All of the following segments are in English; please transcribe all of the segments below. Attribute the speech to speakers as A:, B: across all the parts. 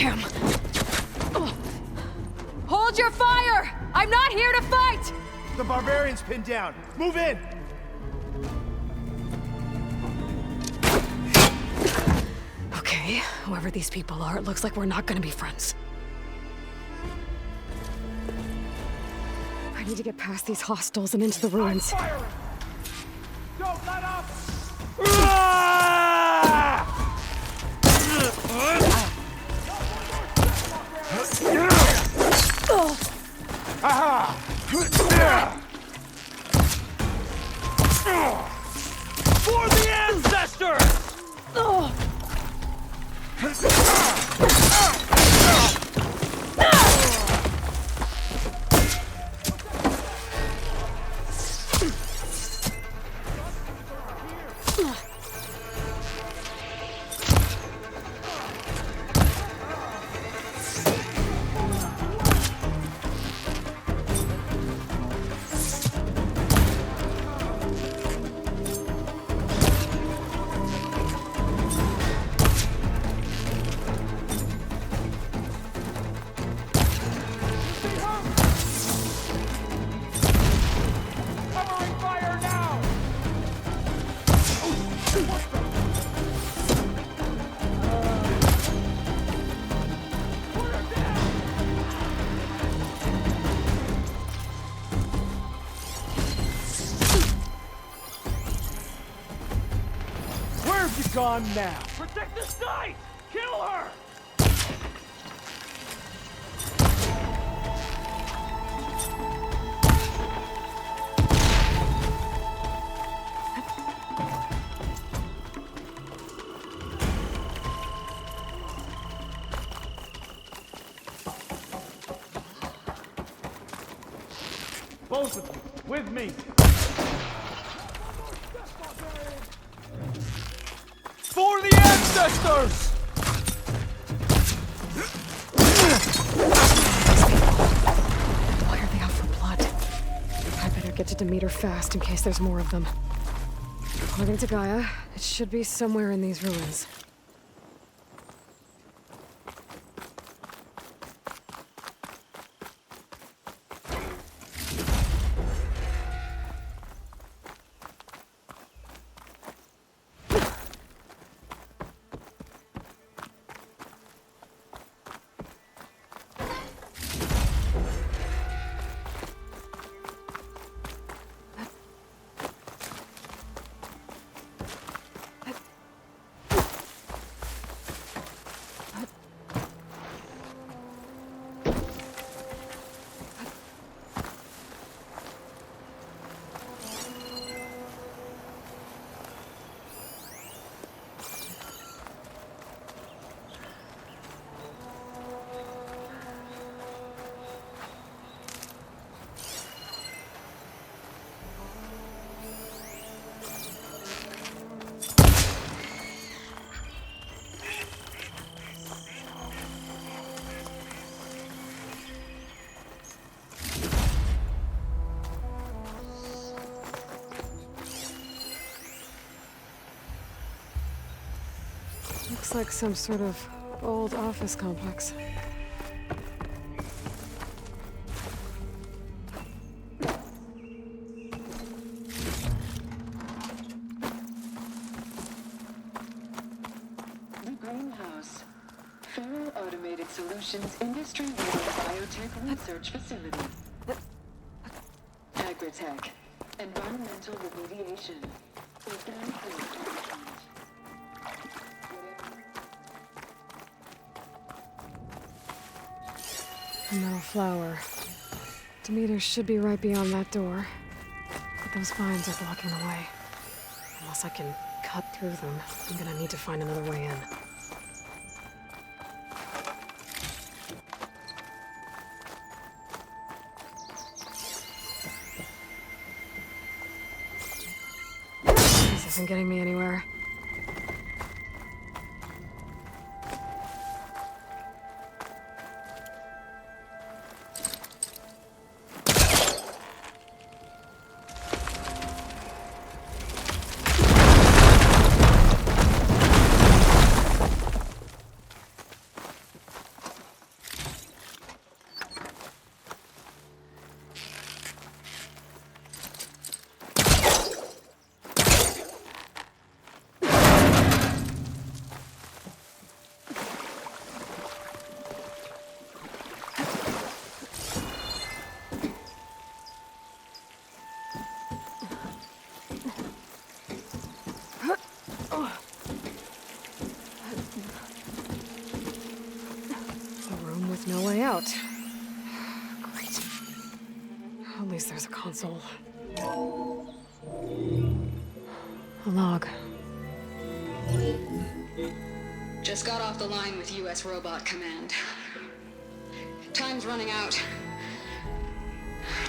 A: him! Hold your fire! I'm not here to fight!
B: The barbarian's pinned down. Move in!
A: Okay, whoever these people are, it looks like we're not gonna be friends. I need to get past these hostiles and into the ruins.
B: Don't let up!
C: For the ancestors!
B: Where's you gone now?
C: Protect this knight! Kill her!
B: Both of you, with me.
C: For the ancestors!
A: Why are they out for blood? I better get to Demeter fast in case there's more of them. According to Gaia, it should be somewhere in these ruins. Looks like some sort of old office complex.
D: The Greenhouse. Federal Automated Solutions Industry-Leading Biotech Research Facility. Agritech. Environmental remediation. Organic waste management.
A: A metal flower. Demeter should be right beyond that door. But those vines are blocking the way. Unless I can cut through them, I'm gonna need to find another way in. This isn't getting me anywhere. No way out. Great. At least there's a console. A log.
E: Just got off the line with US Robot Command. Time's running out.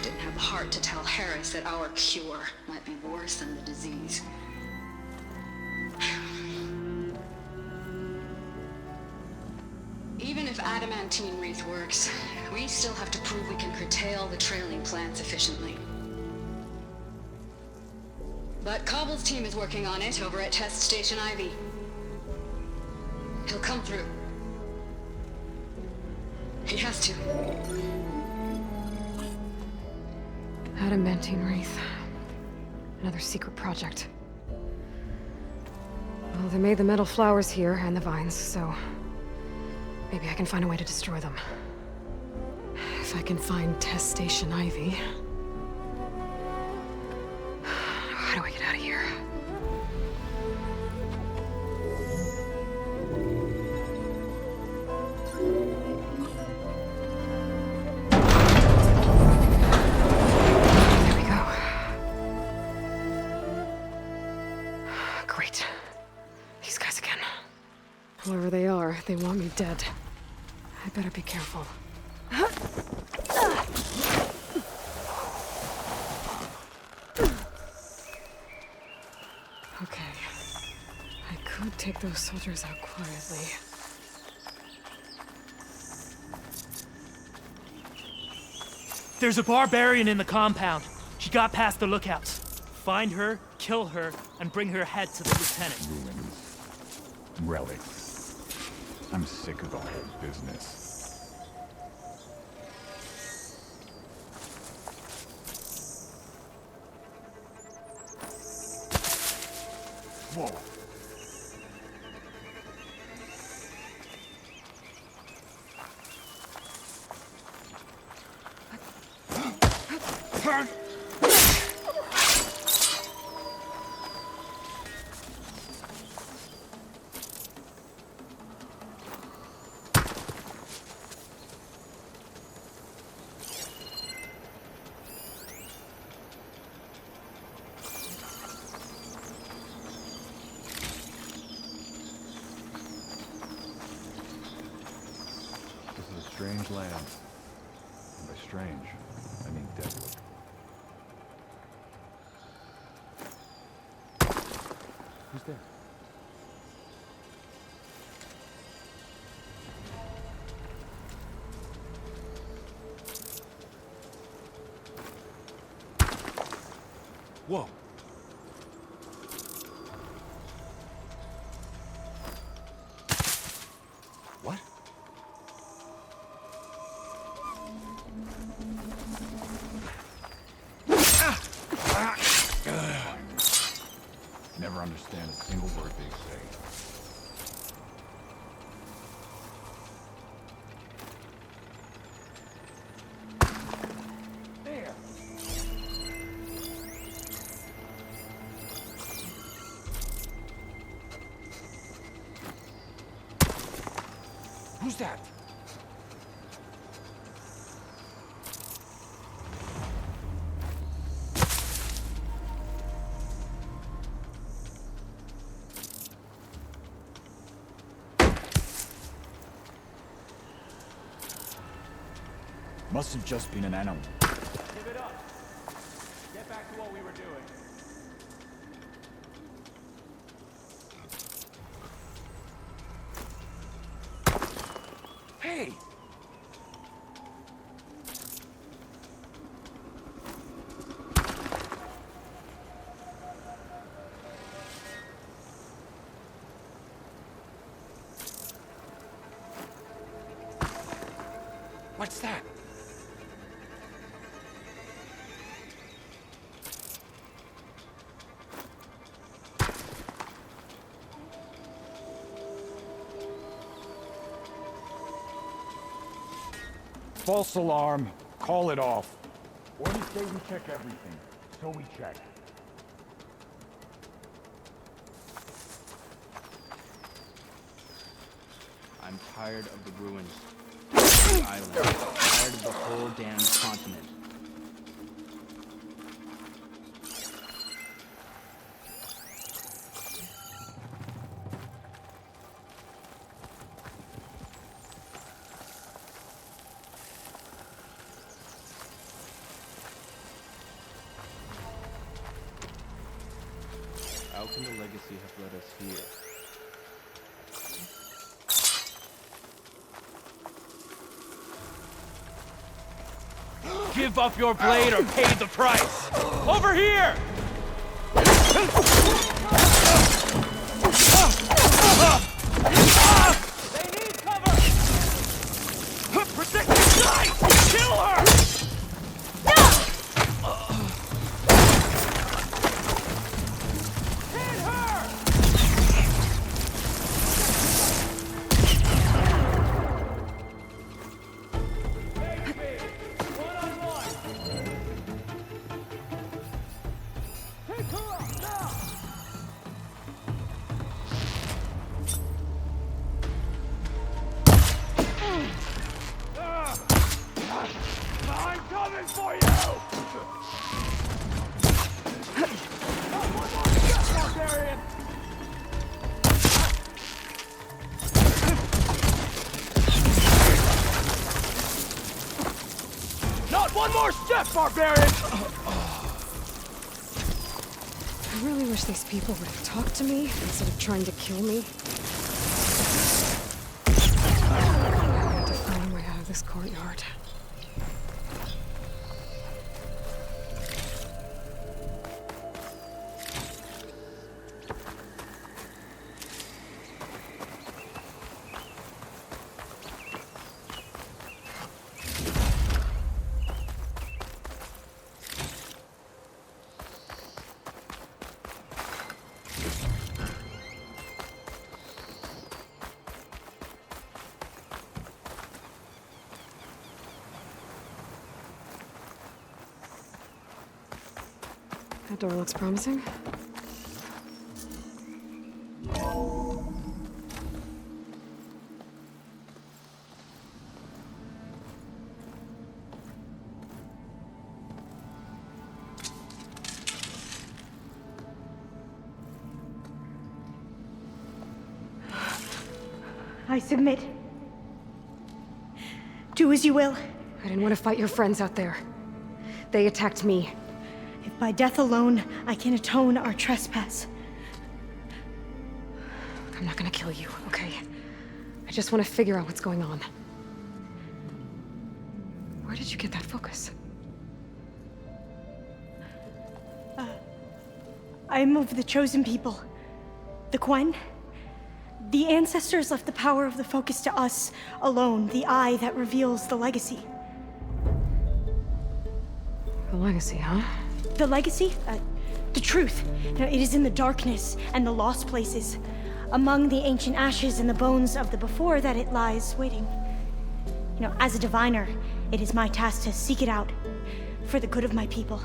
E: Didn't have the heart to tell Harris that our cure might be worse than the disease. Even if adamantine wreath works, we still have to prove we can curtail the trailing plants efficiently. But Cobble's team is working on it over at Test Station Ivy. He'll come through. He has to.
A: Adamantine wreath. Another secret project. Well, they made the metal flowers here and the vines, so maybe I can find a way to destroy them. If I can find Test Station Ivy. How do I get out of here? There we go. Great. These guys again. Whoever they are, they want me dead. I better be careful. Okay. I could take those soldiers out quietly.
C: There's a barbarian in the compound. She got past the lookouts. Find her, kill her, and bring her head to the lieutenant.
F: Ruins. Relics. I'm sick of the whole business. Whoa. This is a strange land. And by strange, I mean desolate. Who's there? Whoa. What? Never understand a single word they say. There. Who's that? Must have just been an animal.
B: Give it up. Get back to what we were doing.
F: Hey! What's that? False alarm. Call it off. Orders say we check everything, so we check.
G: I'm tired of the ruins.
B: the island. Tired of the whole damn continent. How can the legacy have led us here?
C: Give up your blade or pay the price! Over here! They need cover! Protect your side! Kill her! Hit her! I'm coming for you! Barbarian! Not one more step, barbarian!
A: I really wish these people would have talked to me instead of trying to kill me. I have to find a way out of this courtyard. That door looks promising.
G: I submit. Do as you will.
A: I didn't want to fight your friends out there. They attacked me.
G: If by death alone I can atone our trespass.
A: I'm not gonna kill you, okay? I just want to figure out what's going on. Where did you get that focus?
G: I am of the chosen people. The Quen. The ancestors left the power of the focus to us alone, the eye that reveals the legacy.
A: The legacy, huh?
G: The legacy? The truth. It is in the darkness and the lost places. Among the ancient ashes and the bones of the before that it lies waiting. As a diviner, it is my task to seek it out for the good of my people.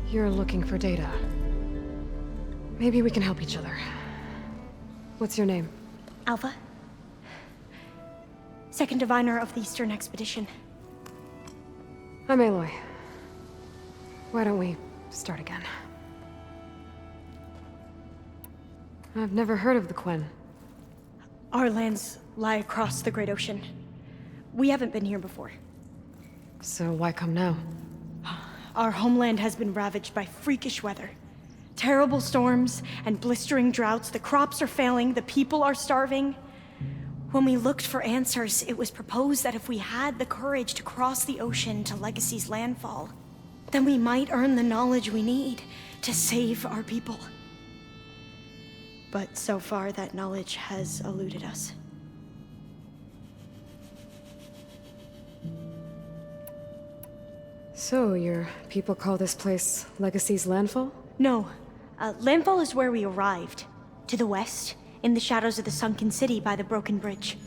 A: You're looking for data. Maybe we can help each other. What's your name?
G: Alpha. Second diviner of the Eastern Expedition.
A: I'm Aloy. Why don't we start again? I've never heard of the Quen.
G: Our lands lie across the Great Ocean. We haven't been here before.
A: So why come now?
G: Our homeland has been ravaged by freakish weather. Terrible storms and blistering droughts. The crops are failing, the people are starving. When we looked for answers, it was proposed that if we had the courage to cross the ocean to Legacy's landfall, then we might earn the knowledge we need to save our people. But so far, that knowledge has eluded us.
A: So, your people call this place Legacy's landfall?
G: No. Landfall is where we arrived. To the west, in the shadows of the sunken city by the broken bridge.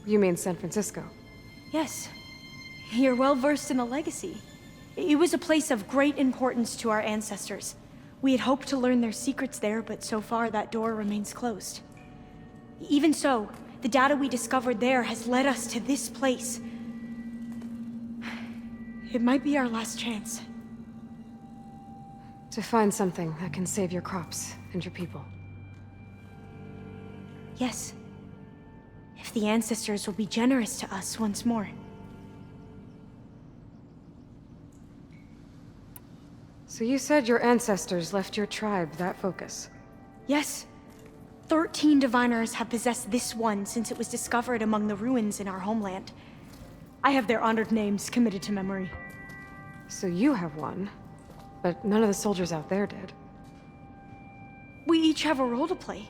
A: You mean San Francisco?
G: Yes. You're well versed in the legacy. It was a place of great importance to our ancestors. We had hoped to learn their secrets there, but so far that door remains closed. Even so, the data we discovered there has led us to this place. It might be our last chance.
A: To find something that can save your crops and your people.
G: Yes. If the ancestors will be generous to us once more.
A: So you said your ancestors left your tribe that focus?
G: Yes. 13 diviners have possessed this one since it was discovered among the ruins in our homeland. I have their honored names committed to memory.
A: So you have one, but none of the soldiers out there did.
G: We each have a role to play.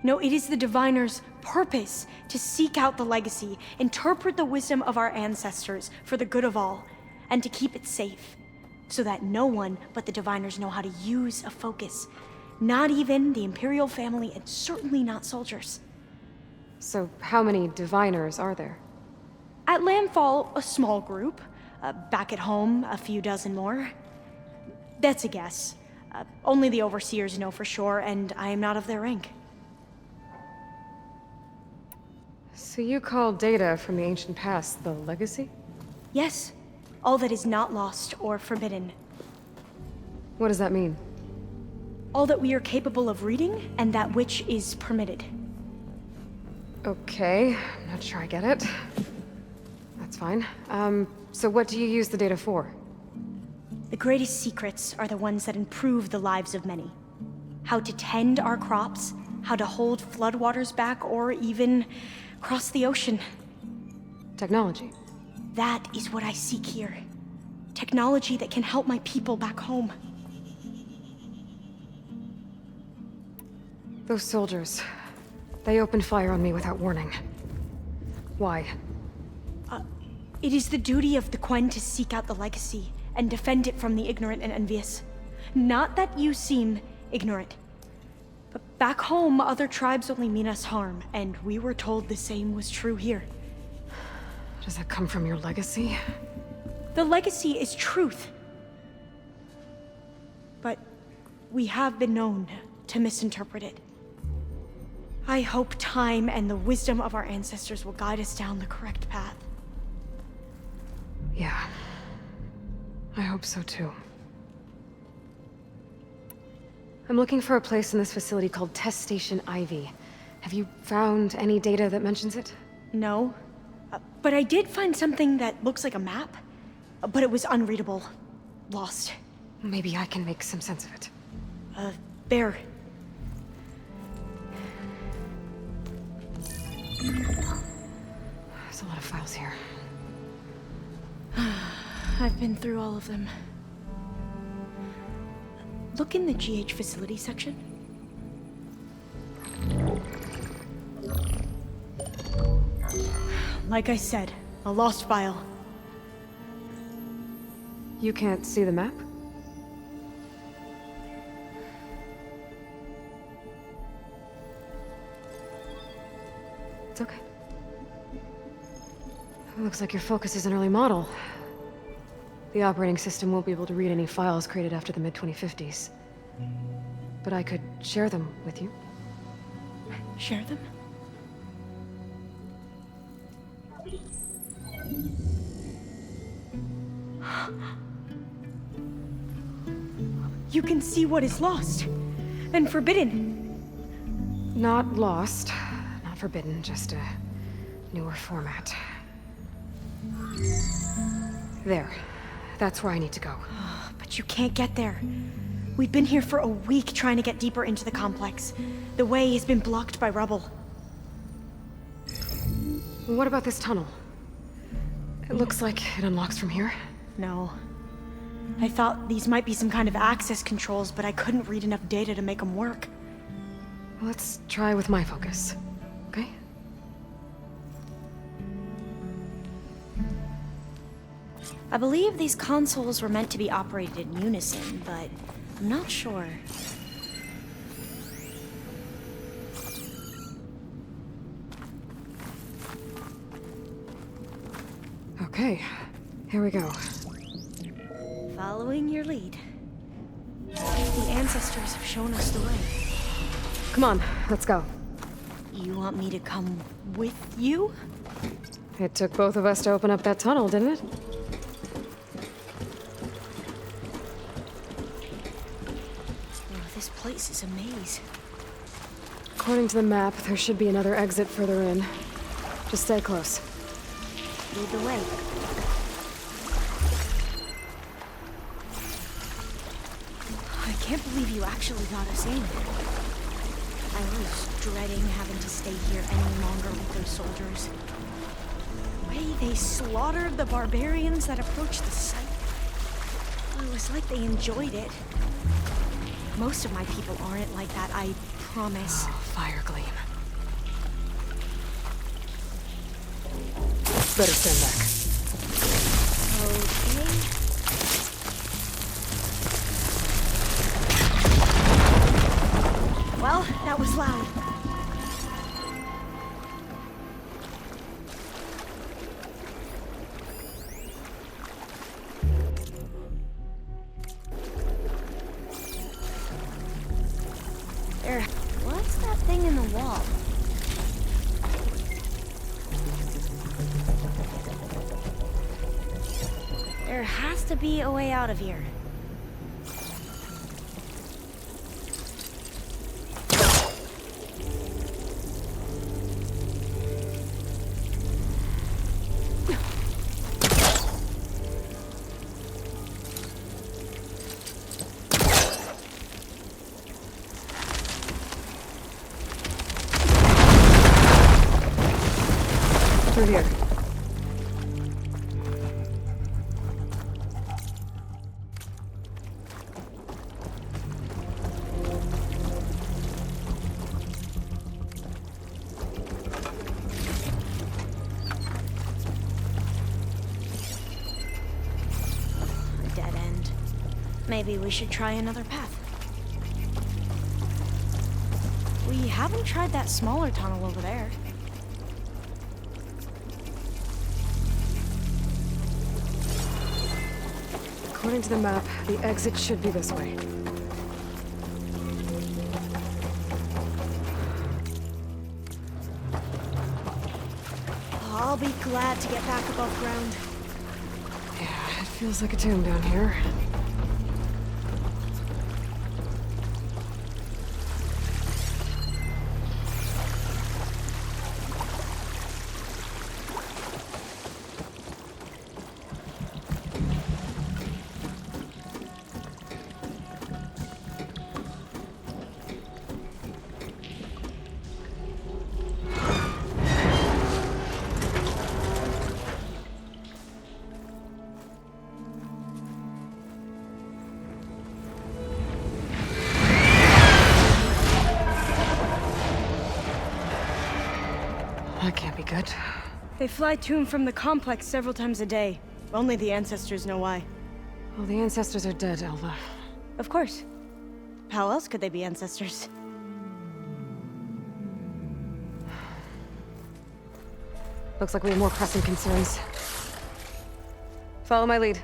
G: No, it is the diviner's purpose to seek out the legacy, interpret the wisdom of our ancestors for the good of all, and to keep it safe, so that no one but the diviners know how to use a focus. Not even the Imperial family, and certainly not soldiers.
A: So how many diviners are there?
G: At Landfall, a small group. Back at home, a few dozen more. That's a guess. Only the overseers know for sure, and I am not of their rank.
A: So you call data from the ancient past the legacy?
G: Yes, all that is not lost or forbidden.
A: What does that mean?
G: All that we are capable of reading, and that which is permitted.
A: Okay, I'm not sure I get it. That's fine. So what do you use the data for?
G: The greatest secrets are the ones that improve the lives of many. How to tend our crops, how to hold floodwaters back, or even cross the ocean.
A: Technology.
G: That is what I seek here. Technology that can help my people back home.
A: Those soldiers, they opened fire on me without warning. Why?
G: It is the duty of the Quen to seek out the legacy and defend it from the ignorant and envious. Not that you seem ignorant. But back home, other tribes only mean us harm, and we were told the same was true here.
A: Does that come from your legacy?
G: The legacy is truth. But we have been known to misinterpret it. I hope time and the wisdom of our ancestors will guide us down the correct path.
A: Yeah. I hope so too. I'm looking for a place in this facility called Test Station Ivy. Have you found any data that mentions it?
G: No. But I did find something that looks like a map. But it was unreadable. Lost.
A: Maybe I can make some sense of it.
G: Bear.
A: There's a lot of files here.
G: I've been through all of them. Look in the GH facility section. Like I said, a lost file.
A: You can't see the map? It's okay. It looks like your focus is an early model. The operating system won't be able to read any files created after the mid-2050s. But I could share them with you.
G: Share them? You can see what is lost and forbidden.
A: Not lost, not forbidden, just a newer format. There. That's where I need to go.
G: But you can't get there. We've been here for a week trying to get deeper into the complex. The way has been blocked by rubble.
A: What about this tunnel? It looks like it unlocks from here.
G: No. I thought these might be some kind of access controls, but I couldn't read enough data to make them work.
A: Let's try with my focus, okay?
G: I believe these consoles were meant to be operated in unison, but I'm not sure.
A: Okay, here we go.
G: Following your lead. The ancestors have shown us the way.
A: Come on, let's go.
G: You want me to come with you?
A: It took both of us to open up that tunnel, didn't it?
G: place is a maze.
A: According to the map, there should be another exit further in. Just stay close.
G: Lead the way. I can't believe you actually got us in. I was dreading having to stay here any longer with those soldiers. The way they slaughtered the barbarians that approached the site. Well, it was like they enjoyed it. Most of my people aren't like that, I promise.
A: Oh, fire gleam. Better stand back.
G: Okay. Well, that was loud. There. What's that thing in the wall? There has to be a way out of here.
A: Through here.
G: A dead end. Maybe we should try another path. We haven't tried that smaller tunnel over there.
A: According to the map, the exit should be this way.
G: I'll be glad to get back above ground.
A: Yeah, it feels like a tomb down here. That can't be good.
G: They fly to and from the complex several times a day. Only the ancestors know why.
A: Well, the ancestors are dead, Elva.
G: Of course. How else could they be ancestors?
A: Looks like we have more pressing concerns. Follow my lead.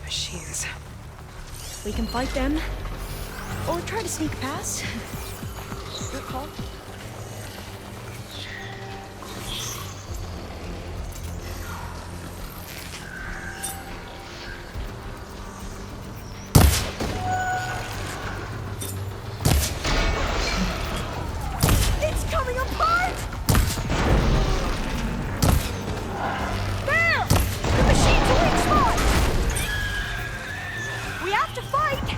A: Machines.
G: We can fight them, or try to sneak past. Your call. It's coming apart! There! The machine's a weak spot! We have to fight!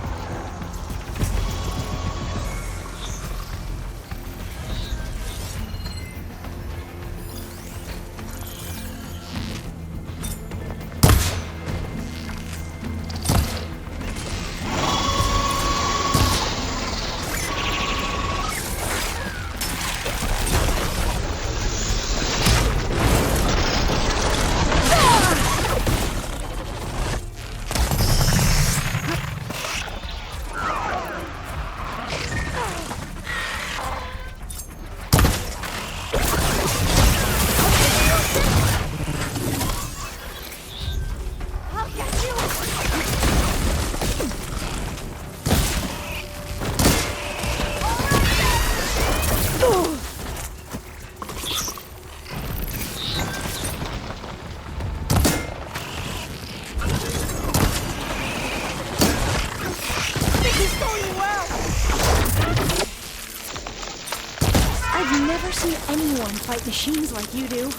G: seen anyone fight machines like you do.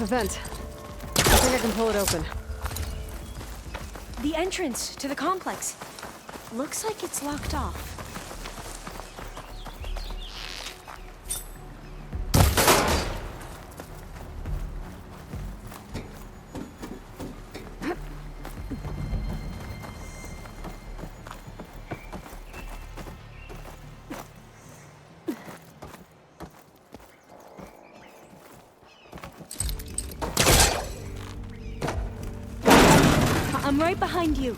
A: A vent. I think I can pull it open.
G: The entrance to the complex. Looks like it's locked off. I'm right behind you.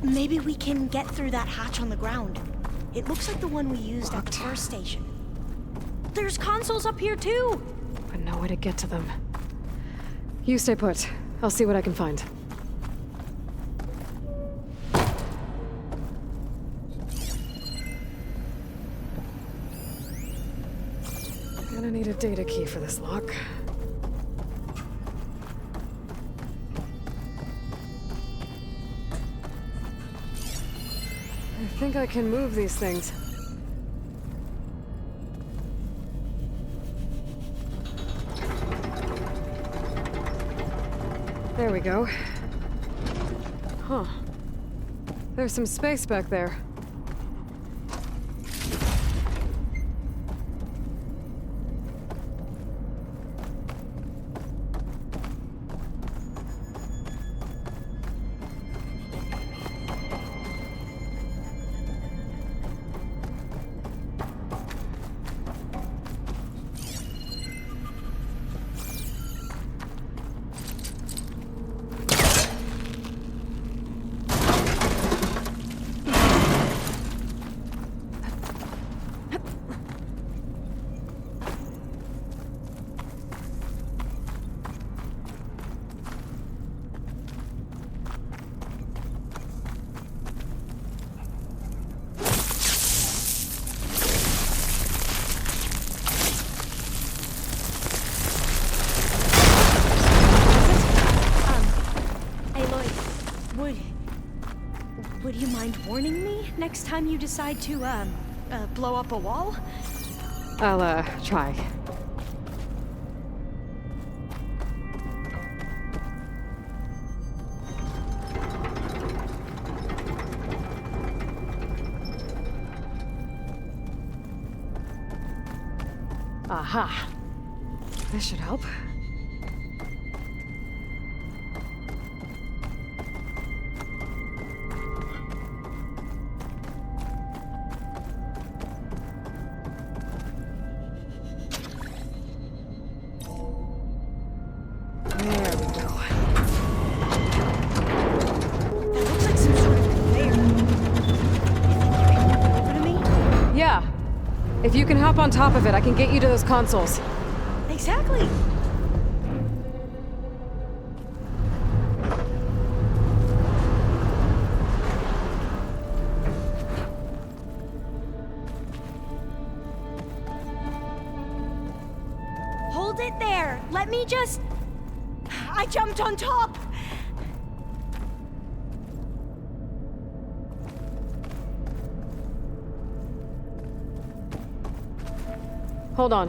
G: Maybe we can get through that hatch on the ground. It looks like the one we used at the first station. There's consoles up here too!
A: But no way to get to them. You stay put. I'll see what I can find. Gonna need a data key for this lock. I think I can move these things. There we go. Huh. There's some space back there. Would you mind warning me next time you decide to, blow up a wall? I'll, try. Aha. This should help. If you can hop on top of it, I can get you to those consoles.
G: Exactly. Hold it there. Let me just... I jumped on top.
A: Hold on.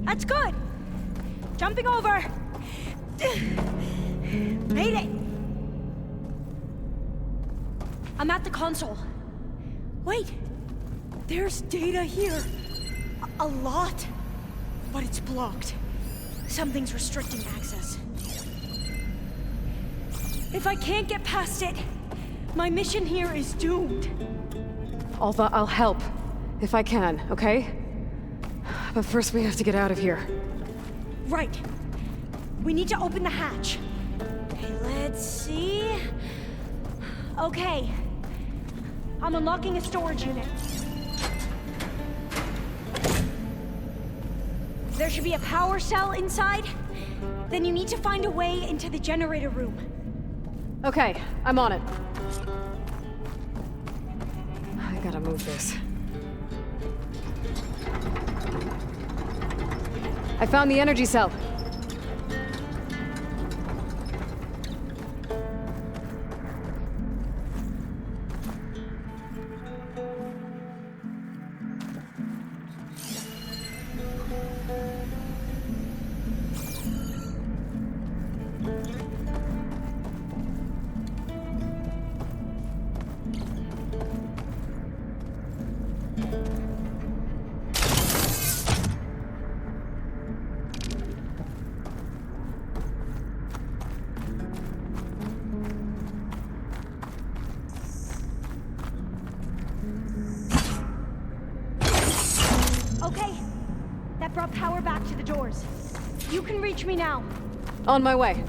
G: That's good. Jumping over. Made it! I'm at the console. Wait! There's data here. A lot. But it's blocked. Something's restricting access. If I can't get past it, my mission here is doomed.
A: Alva, I'll help. If I can, okay? But first we have to get out of here.
G: Right. We need to open the hatch. Okay, let's see. Okay. I'm unlocking a storage unit. There should be a power cell inside. Then you need to find a way into the generator room.
A: Okay, I'm on it. I gotta move this. I found the energy cell.
G: Okay. That brought power back to the doors. You can reach me now.
A: On my way.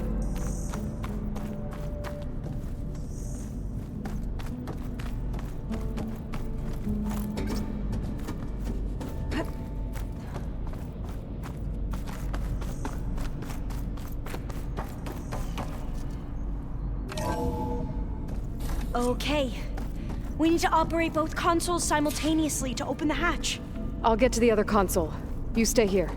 G: Okay. We need to operate both consoles simultaneously to open the hatch.
A: I'll get to the other console. You stay here.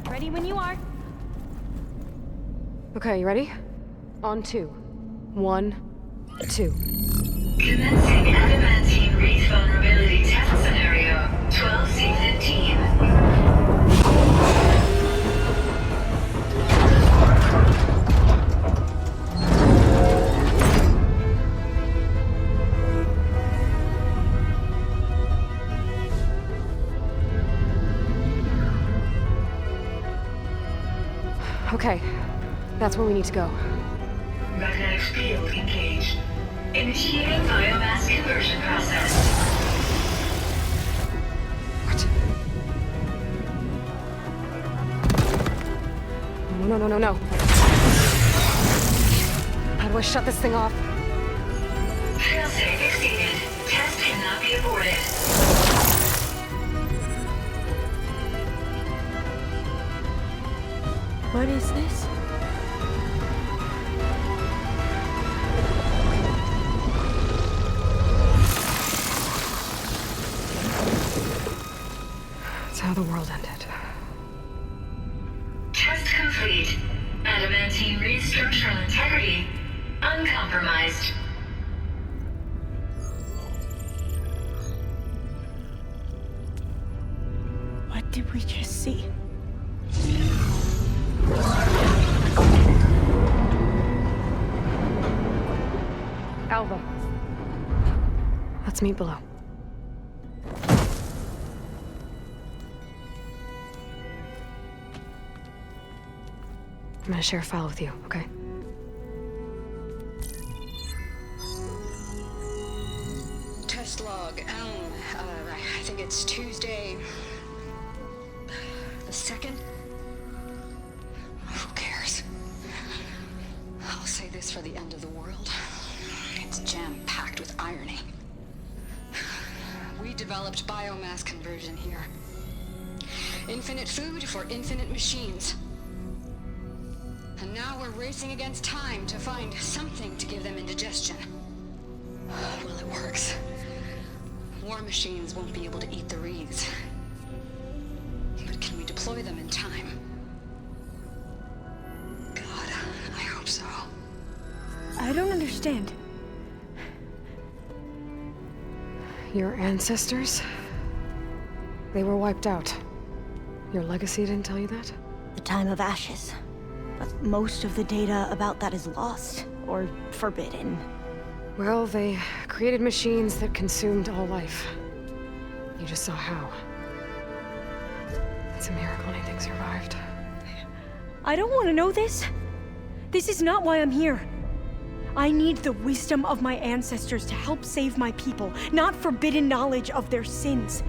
G: Ready when you are.
A: Okay, you ready? On 2. 1, 2.
H: Commencing adamantine wreath vulnerability test scenario 12C15.
A: Okay, that's where we need to go.
H: Magnetic field engaged. Initiating biomass conversion process.
A: What? No. How do I shut this thing off?
H: Failsafe exceeded. Test cannot be aborted.
G: What is this?
A: It's how the world ended.
H: Test complete. Adamantine wreath structural integrity uncompromised.
G: What did we just see?
A: Alva. Let's meet below. I'm gonna share a file with you, okay?
E: It's Tuesday, the 2nd. Who cares? I'll say this for the end of the world. It's jam-packed with irony. We developed biomass conversion here. Infinite food for infinite machines. And now we're racing against time to find something to give them indigestion. Well, it works. War machines won't be able to eat the wreaths. But can we deploy them in time? God, I hope so.
G: I don't understand.
A: Your ancestors? They were wiped out. Your legacy didn't tell you that?
G: The time of ashes. But most of the data about that is lost, or forbidden.
A: Well, they created machines that consumed all life. You just saw how. It's a miracle anything survived.
G: I don't want to know this. This is not why I'm here. I need the wisdom of my ancestors to help save my people, not forbidden knowledge of their sins.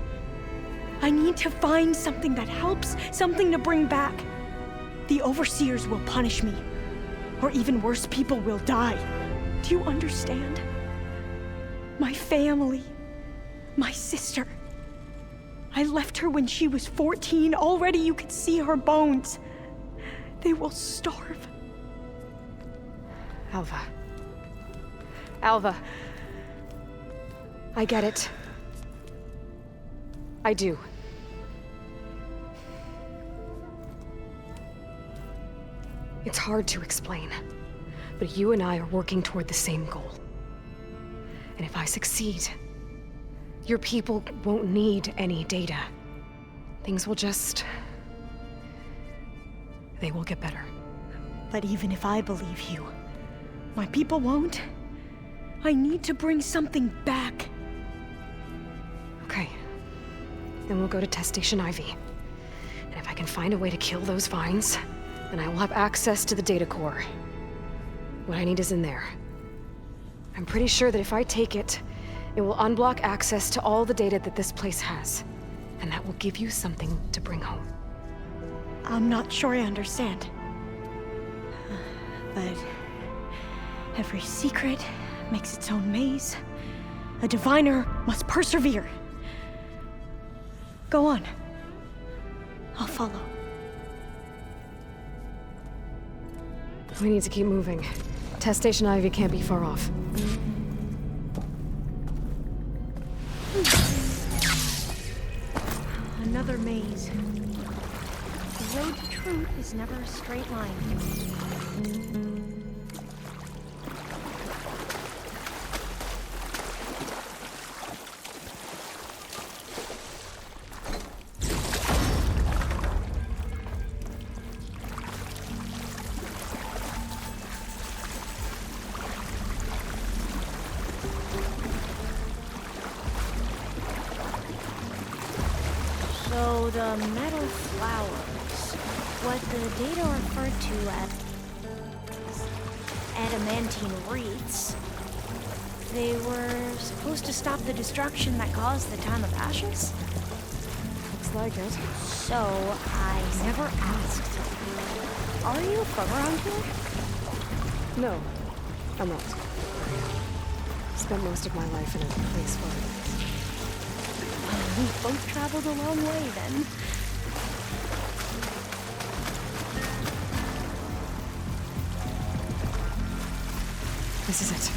G: I need to find something that helps, something to bring back. The overseers will punish me. Or even worse, people will die. Do you understand? My family. My sister. I left her when she was 14. Already you could see her bones. They will starve.
A: Alva. Alva. I get it. I do. It's hard to explain, but you and I are working toward the same goal. And if I succeed, your people won't need any data. Things will just... they will get better.
G: But even if I believe you, my people won't. I need to bring something back.
A: Okay. Then we'll go to Test Station Ivy. And if I can find a way to kill those vines, then I will have access to the data core. What I need is in there. I'm pretty sure that if I take it, it will unblock access to all the data that this place has. And that will give you something to bring home.
G: I'm not sure I understand. But every secret makes its own maze. A diviner must persevere. Go on. I'll follow.
A: We need to keep moving. Test Station Ivy can't be far off.
G: Another maze. The road to truth is never a straight line. So the metal flowers, what the data referred to as adamantine wreaths, they were supposed to stop the destruction that caused the time of ashes?
A: Looks like it.
G: So I never asked. Are you from around here?
A: No, I'm not. Spent most of my life in a place where...
G: We both traveled a long way then.
A: This is it.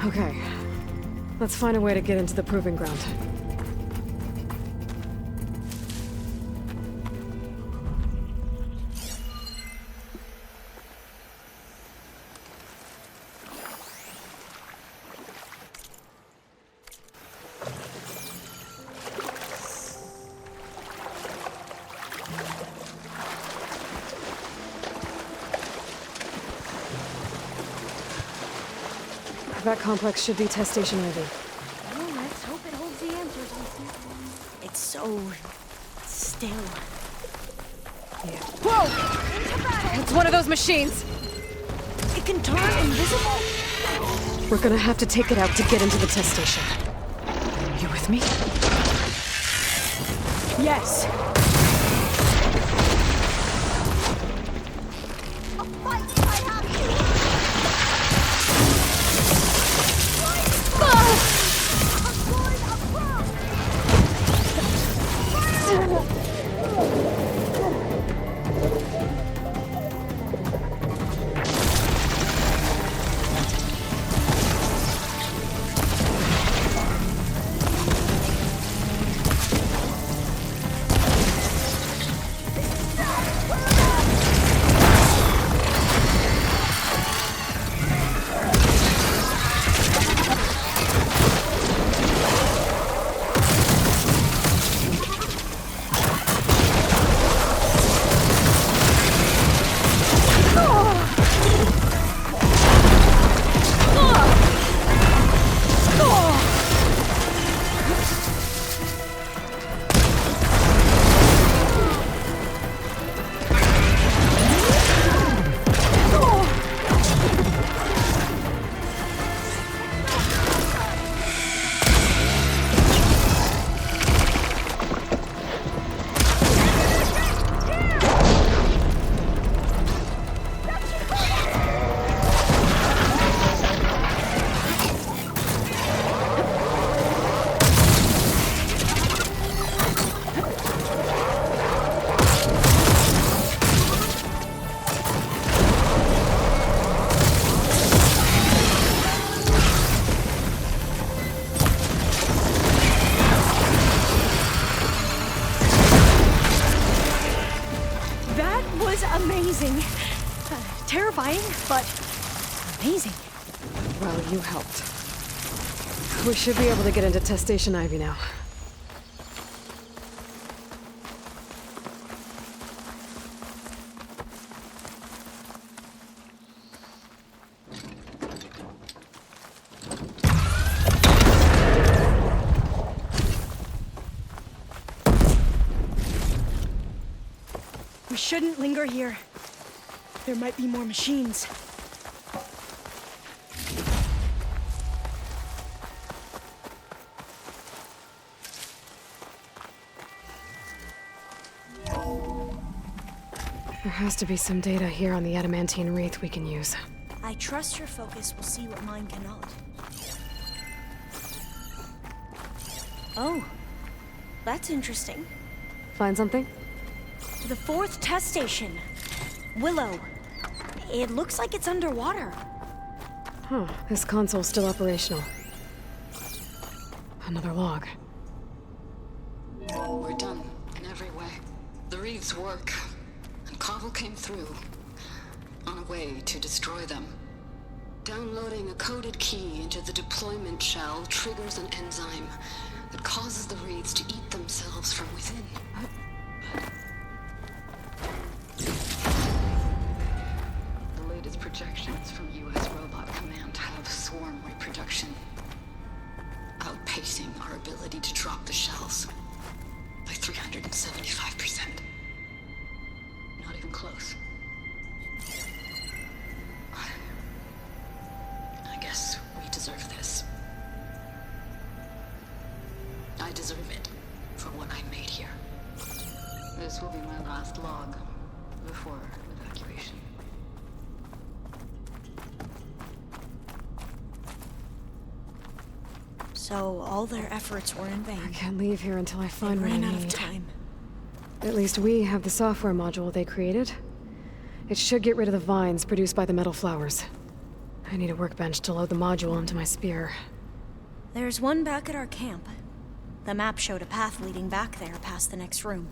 A: Okay. Let's find a way to get into the proving ground. That complex should be Test Station Ivy.
G: Well, let's hope it holds the answers we seek. It's so still.
A: Yeah.
G: go! Into battle!
A: It's one of those machines!
G: It can turn invisible?
A: We're gonna have to take it out to get into the test station. You with me?
G: Yes. Amazing. Terrifying, but amazing.
A: Well, you helped. We should be able to get into Test Station Ivy now.
G: We shouldn't linger here. There might be more machines.
A: There has to be some data here on the adamantine wreath we can use.
G: I trust your focus will see what mine cannot. Oh, that's interesting.
A: Find something?
G: The fourth test station. Willow. It looks like it's underwater.
A: Huh, this console's still operational. Another log.
E: We're done, in every way. The wreaths work, and Cobble came through, on a way to destroy them. Downloading a coded key into the deployment shell triggers an enzyme that causes the wreaths to eat themselves from within. The latest projections from U.S. Robot Command have swarm reproduction, outpacing our ability to drop the shells by 375%. Not even close. I guess we deserve this. I deserve it for what I made here. This will be my last log before evacuation.
G: So all their efforts were in
A: I
G: vain.
A: can't leave here until I find what I
G: Ran out
A: need.
G: of time.
A: At least we have the software module they created. It should get rid of the vines produced by the metal flowers. I need a workbench to load the module onto my spear.
G: There's one back at our camp. The map showed a path leading back there past the next room.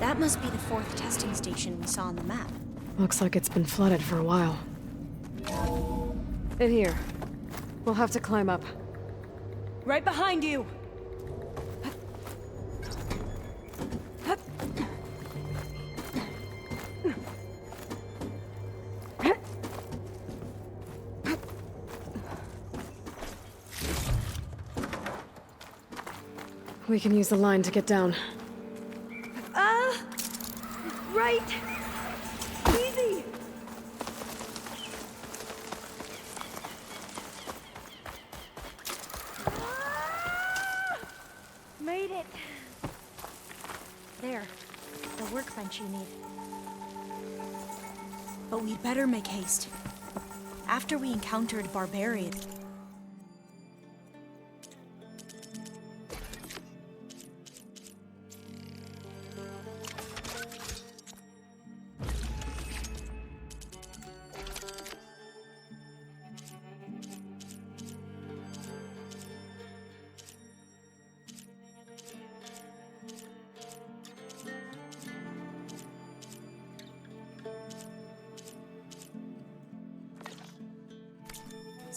G: That That must be the 4th testing station we saw on the map.
A: Looks like it's been flooded for a while. In here. We'll have to climb up.
G: Right behind you!
A: We can use the line to get down.
G: Right! Easy! Made it! There. The workbench you need. But we'd better make haste. After we encountered barbarians,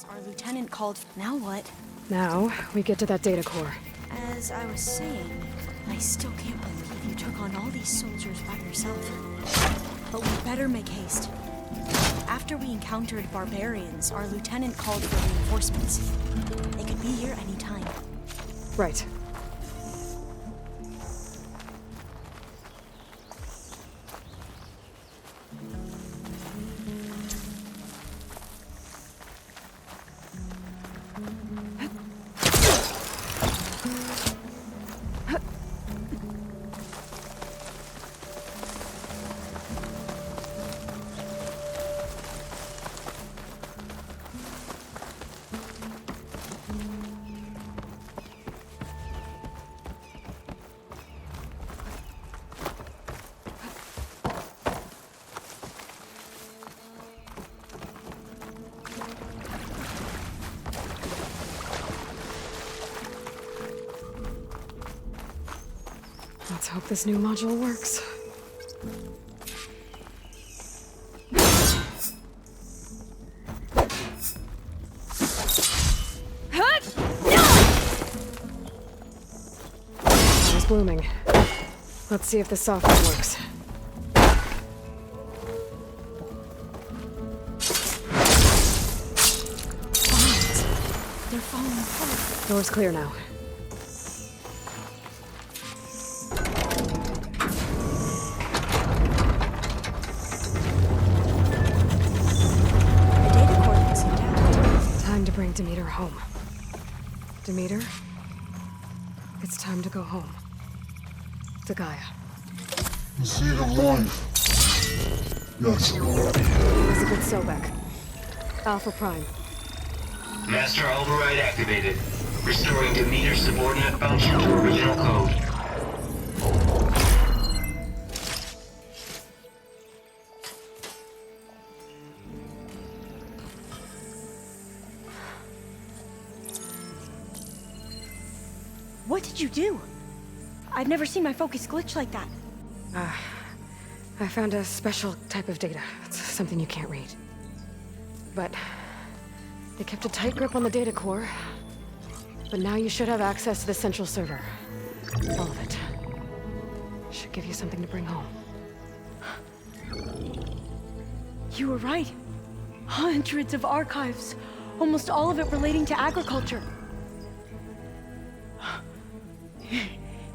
G: our lieutenant called. Now what?
A: Now, we get to that data core.
G: As I was saying, I still can't believe you took on all these soldiers by yourself. But we better make haste. After we encountered barbarians, our lieutenant called for reinforcements. They could be here any time.
A: Right. Let's hope this new module works. Fire's blooming. Let's see if the software works.
G: They're falling apart.
A: Door's clear now.
G: The data core looks intact.
A: Time to bring Demeter home. Demeter? It's time to go home. To Gaia.
I: The seed of life. Yes, Lord.
A: Elizabeth Sobek. Alpha Prime.
H: Master override activated. Restoring Demeter's subordinate function to original code.
G: What did you do? I've never seen my focus glitch like that.
A: I found a special type of data. It's something you can't read. But they kept a tight grip on the data core. But now you should have access to the central server. All of it. Should give you something to bring home.
G: You were right. Hundreds of archives. Almost all of it relating to agriculture.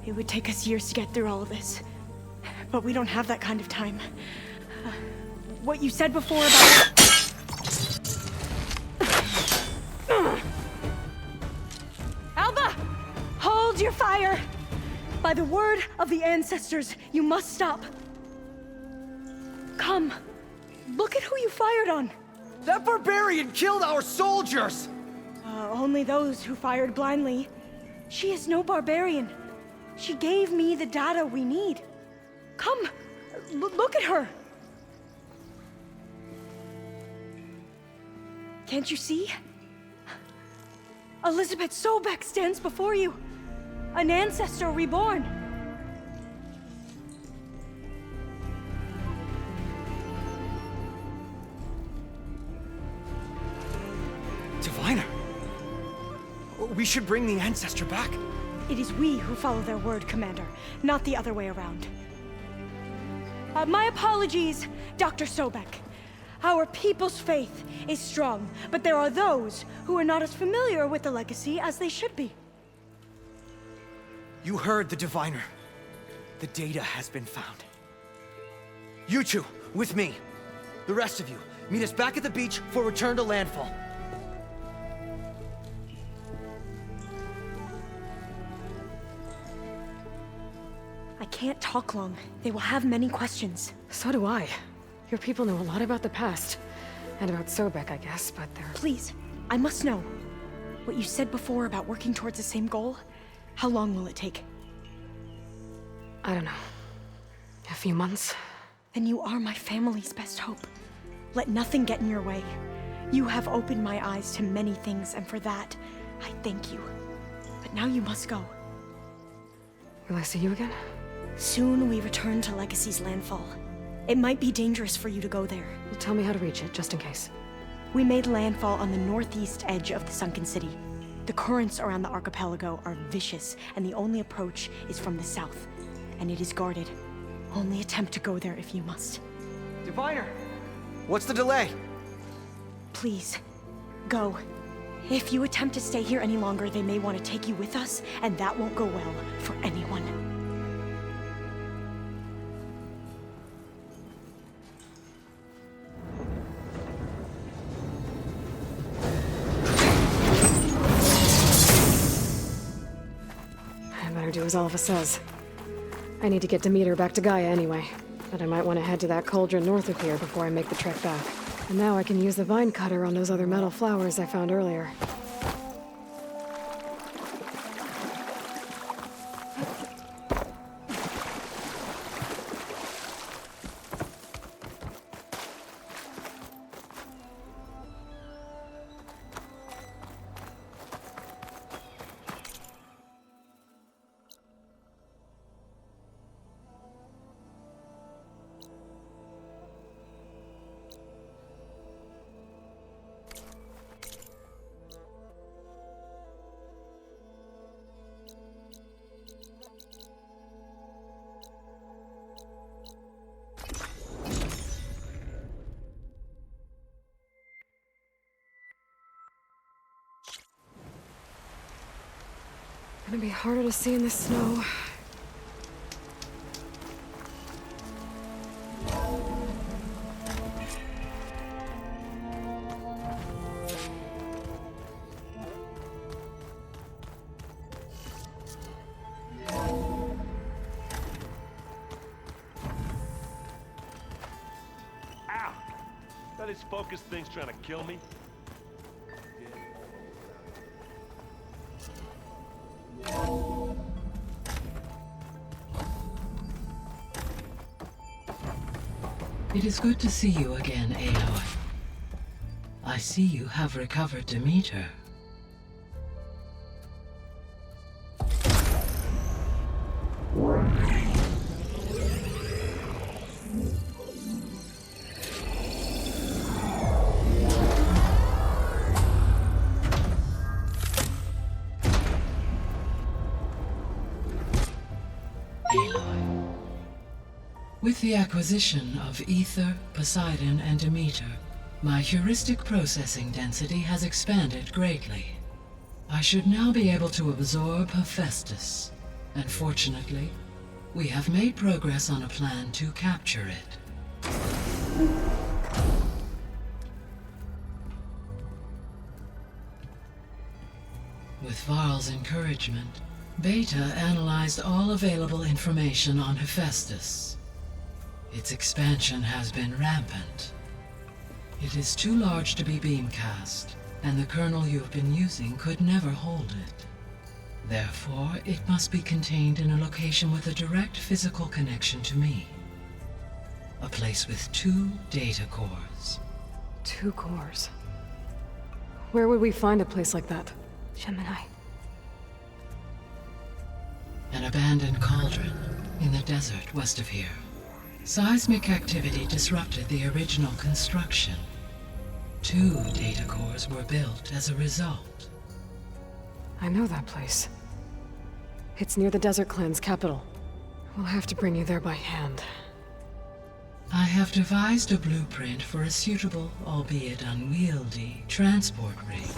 G: It would take us years to get through all of this. But we don't have that kind of time. What you said before about... Alba! Hold your fire! By the word of the ancestors, you must stop. Come. Look at who you fired on.
B: That barbarian killed our soldiers!
G: Only those who fired blindly. She is no barbarian. She gave me the data we need. Come, look at her. Can't you see? Elizabeth Sobek stands before you. An ancestor reborn.
J: We should bring the Ancestor back.
G: It is we who follow their word, Commander, not the other way around. My apologies, Dr. Sobek. Our people's faith is strong, but there are those who are not as familiar with the legacy as they should be.
J: You heard the Diviner. The data has been found. You two, with me. The rest of you, meet us back at the beach for return to landfall.
G: I can't talk long. They will have many questions.
A: So do I. Your people know a lot about the past. And about Sobek, I guess, but they're...
G: Please, I must know. What you said before about working towards the same goal, how long will it take?
A: I don't know. A few months?
G: Then you are my family's best hope. Let nothing get in your way. You have opened my eyes to many things, and for that, I thank you. But now you must go.
A: Will I see you again?
G: Soon we return to Legacy's landfall. It might be dangerous for you to go there.
A: Well, tell me how to reach it, just in case.
G: We made landfall on the northeast edge of the sunken city. The currents around the archipelago are vicious, and the only approach is from the south. And it is guarded. Only attempt to go there if you must.
J: Diviner! What's the delay?
G: Please, go. If you attempt to stay here any longer, they may want to take you with us, and that won't go well for anyone.
A: I better do as Alpha says. I need to get Demeter back to Gaia anyway, but I might want to head to that cauldron north of here before I make the trek back. And now I can use the vine cutter on those other metal flowers I found earlier. Gonna be harder to see in the snow.
B: Ow! That is focus thing's trying to kill me.
K: It is good to see you again, Aloy. I see you have recovered Demeter. With the acquisition of Ether, Poseidon, and Demeter, my heuristic processing density has expanded greatly. I should now be able to absorb Hephaestus, and fortunately, we have made progress on a plan to capture it. With Varl's encouragement, Beta analyzed all available information on Hephaestus. Its expansion has been rampant. It is too large to be beamcast, and the kernel you've been using could never hold it. Therefore, it must be contained in a location with a direct physical connection to me. A place with 2 data cores.
A: 2 cores? Where would we find a place like that? Gemini.
K: An abandoned cauldron in the desert west of here. Seismic activity disrupted the original construction. 2 data cores were built as a result.
A: I know that place. It's near the Desert Clan's capital. We'll have to bring you there by hand.
K: I have devised a blueprint for a suitable, albeit unwieldy, transport rig.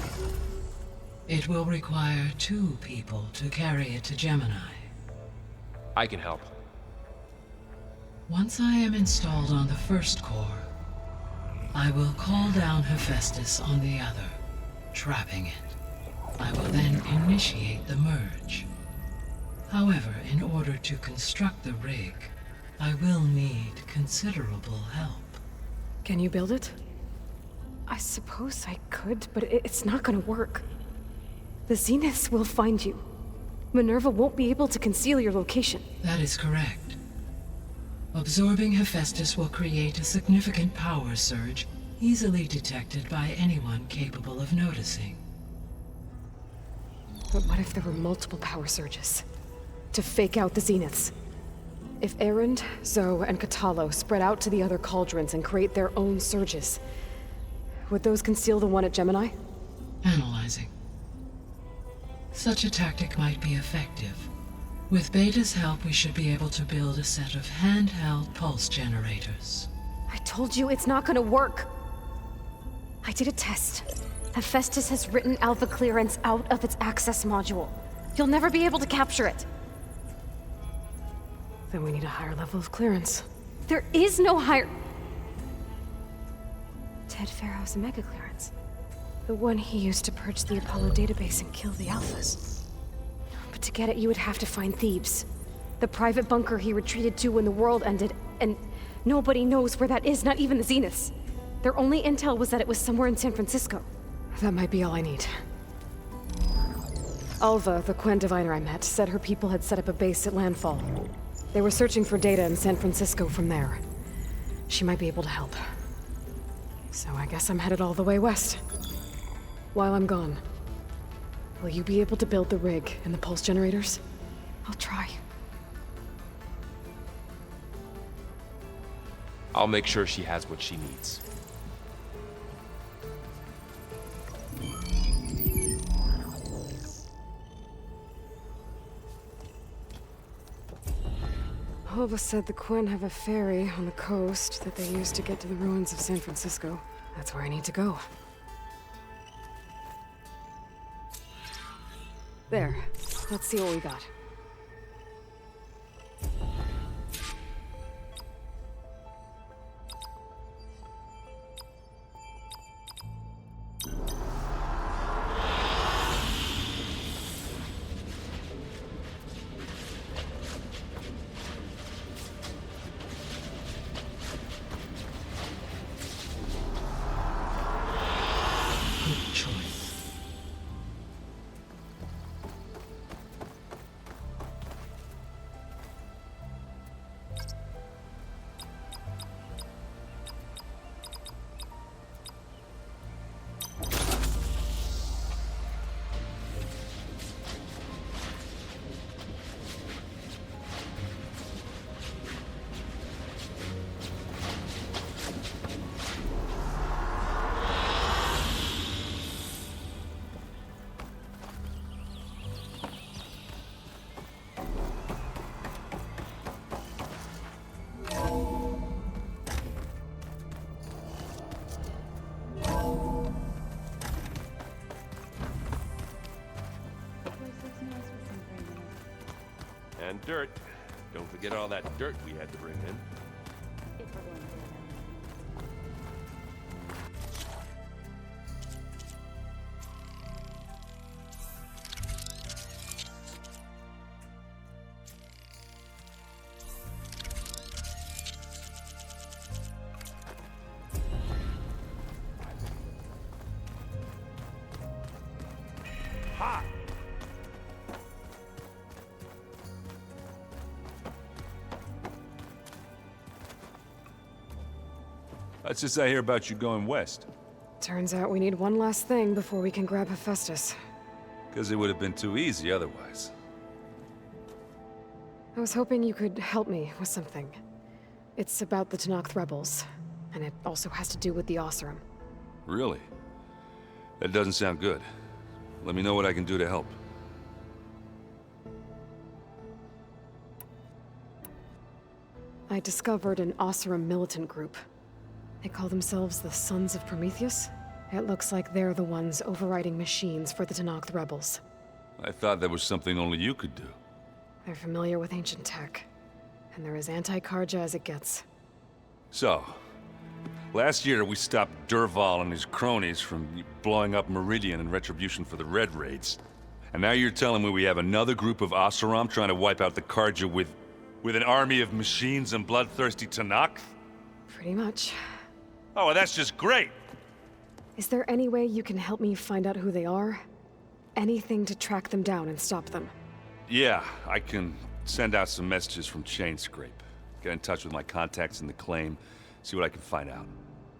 K: It will require 2 people to carry it to Gemini.
B: I can help.
K: Once I am installed on the first core, I will call down Hephaestus on the other, trapping it. I will then initiate the merge. However, in order to construct the rig, I will need considerable help.
A: Can you build it? I suppose I could, but it's not gonna work. The Zeniths will find you. Minerva won't be able to conceal your location.
K: That is correct. Absorbing Hephaestus will create a significant power surge, easily detected by anyone capable of noticing.
A: But what if there were multiple power surges? To fake out the Zeniths? If Erend, Zoe, and Katalo spread out to the other cauldrons and create their own surges, would those conceal the one at Gemini?
K: Analyzing. Such a tactic might be effective. With Beta's help, we should be able to build a set of handheld pulse generators.
A: I told you it's not gonna work! I did a test. Hephaestus has written Alpha Clearance out of its access module. You'll never be able to capture it. Then we need a higher level of clearance. There is no higher... Ted Farrow's Mega Clearance. The one he used to purge the Apollo database and kill the Alphas. But to get it, you would have to find Thebes. The private bunker he retreated to when the world ended, and nobody knows where that is, not even the Zeniths. Their only intel was that it was somewhere in San Francisco. That might be all I need. Alva, the Quen diviner I met, said her people had set up a base at Landfall. They were searching for data in San Francisco from there. She might be able to help. So I guess I'm headed all the way west. While I'm gone, will you be able to build the rig and the pulse generators? I'll try.
B: I'll make sure she has what she needs.
A: Alva said the Quen have a ferry on the coast that they use to get to the ruins of San Francisco. That's where I need to go. There. Let's see what we got.
K: Good choice.
B: And dirt. Don't forget all that dirt we had to bring in. Ha!
L: That's just I hear about you going west.
A: Turns out we need one last thing before we can grab Hephaestus.
L: Because it would have been too easy otherwise.
A: I was hoping you could help me with something. It's about the Tenakth rebels, and it also has to do with the Oseram.
L: Really? That doesn't sound good. Let me know what I can do to help.
A: I discovered an Oseram militant group. They call themselves the Sons of Prometheus. It looks like they're the ones overriding machines for the Tenakth rebels.
L: I thought that was something only you could do.
A: They're familiar with ancient tech, and they're as anti-Karja as it gets.
L: So, last year we stopped Dervahl and his cronies from blowing up Meridian in retribution for the Red Raids. And now you're telling me we have another group of Oseram trying to wipe out the Karja with an army of machines and bloodthirsty Tenakth?
A: Pretty much.
L: Oh, well, that's just great!
A: Is there any way you can help me find out who they are? Anything to track them down and stop them?
L: Yeah, I can send out some messages from Chainscrape. Get in touch with my contacts in the claim, see what I can find out.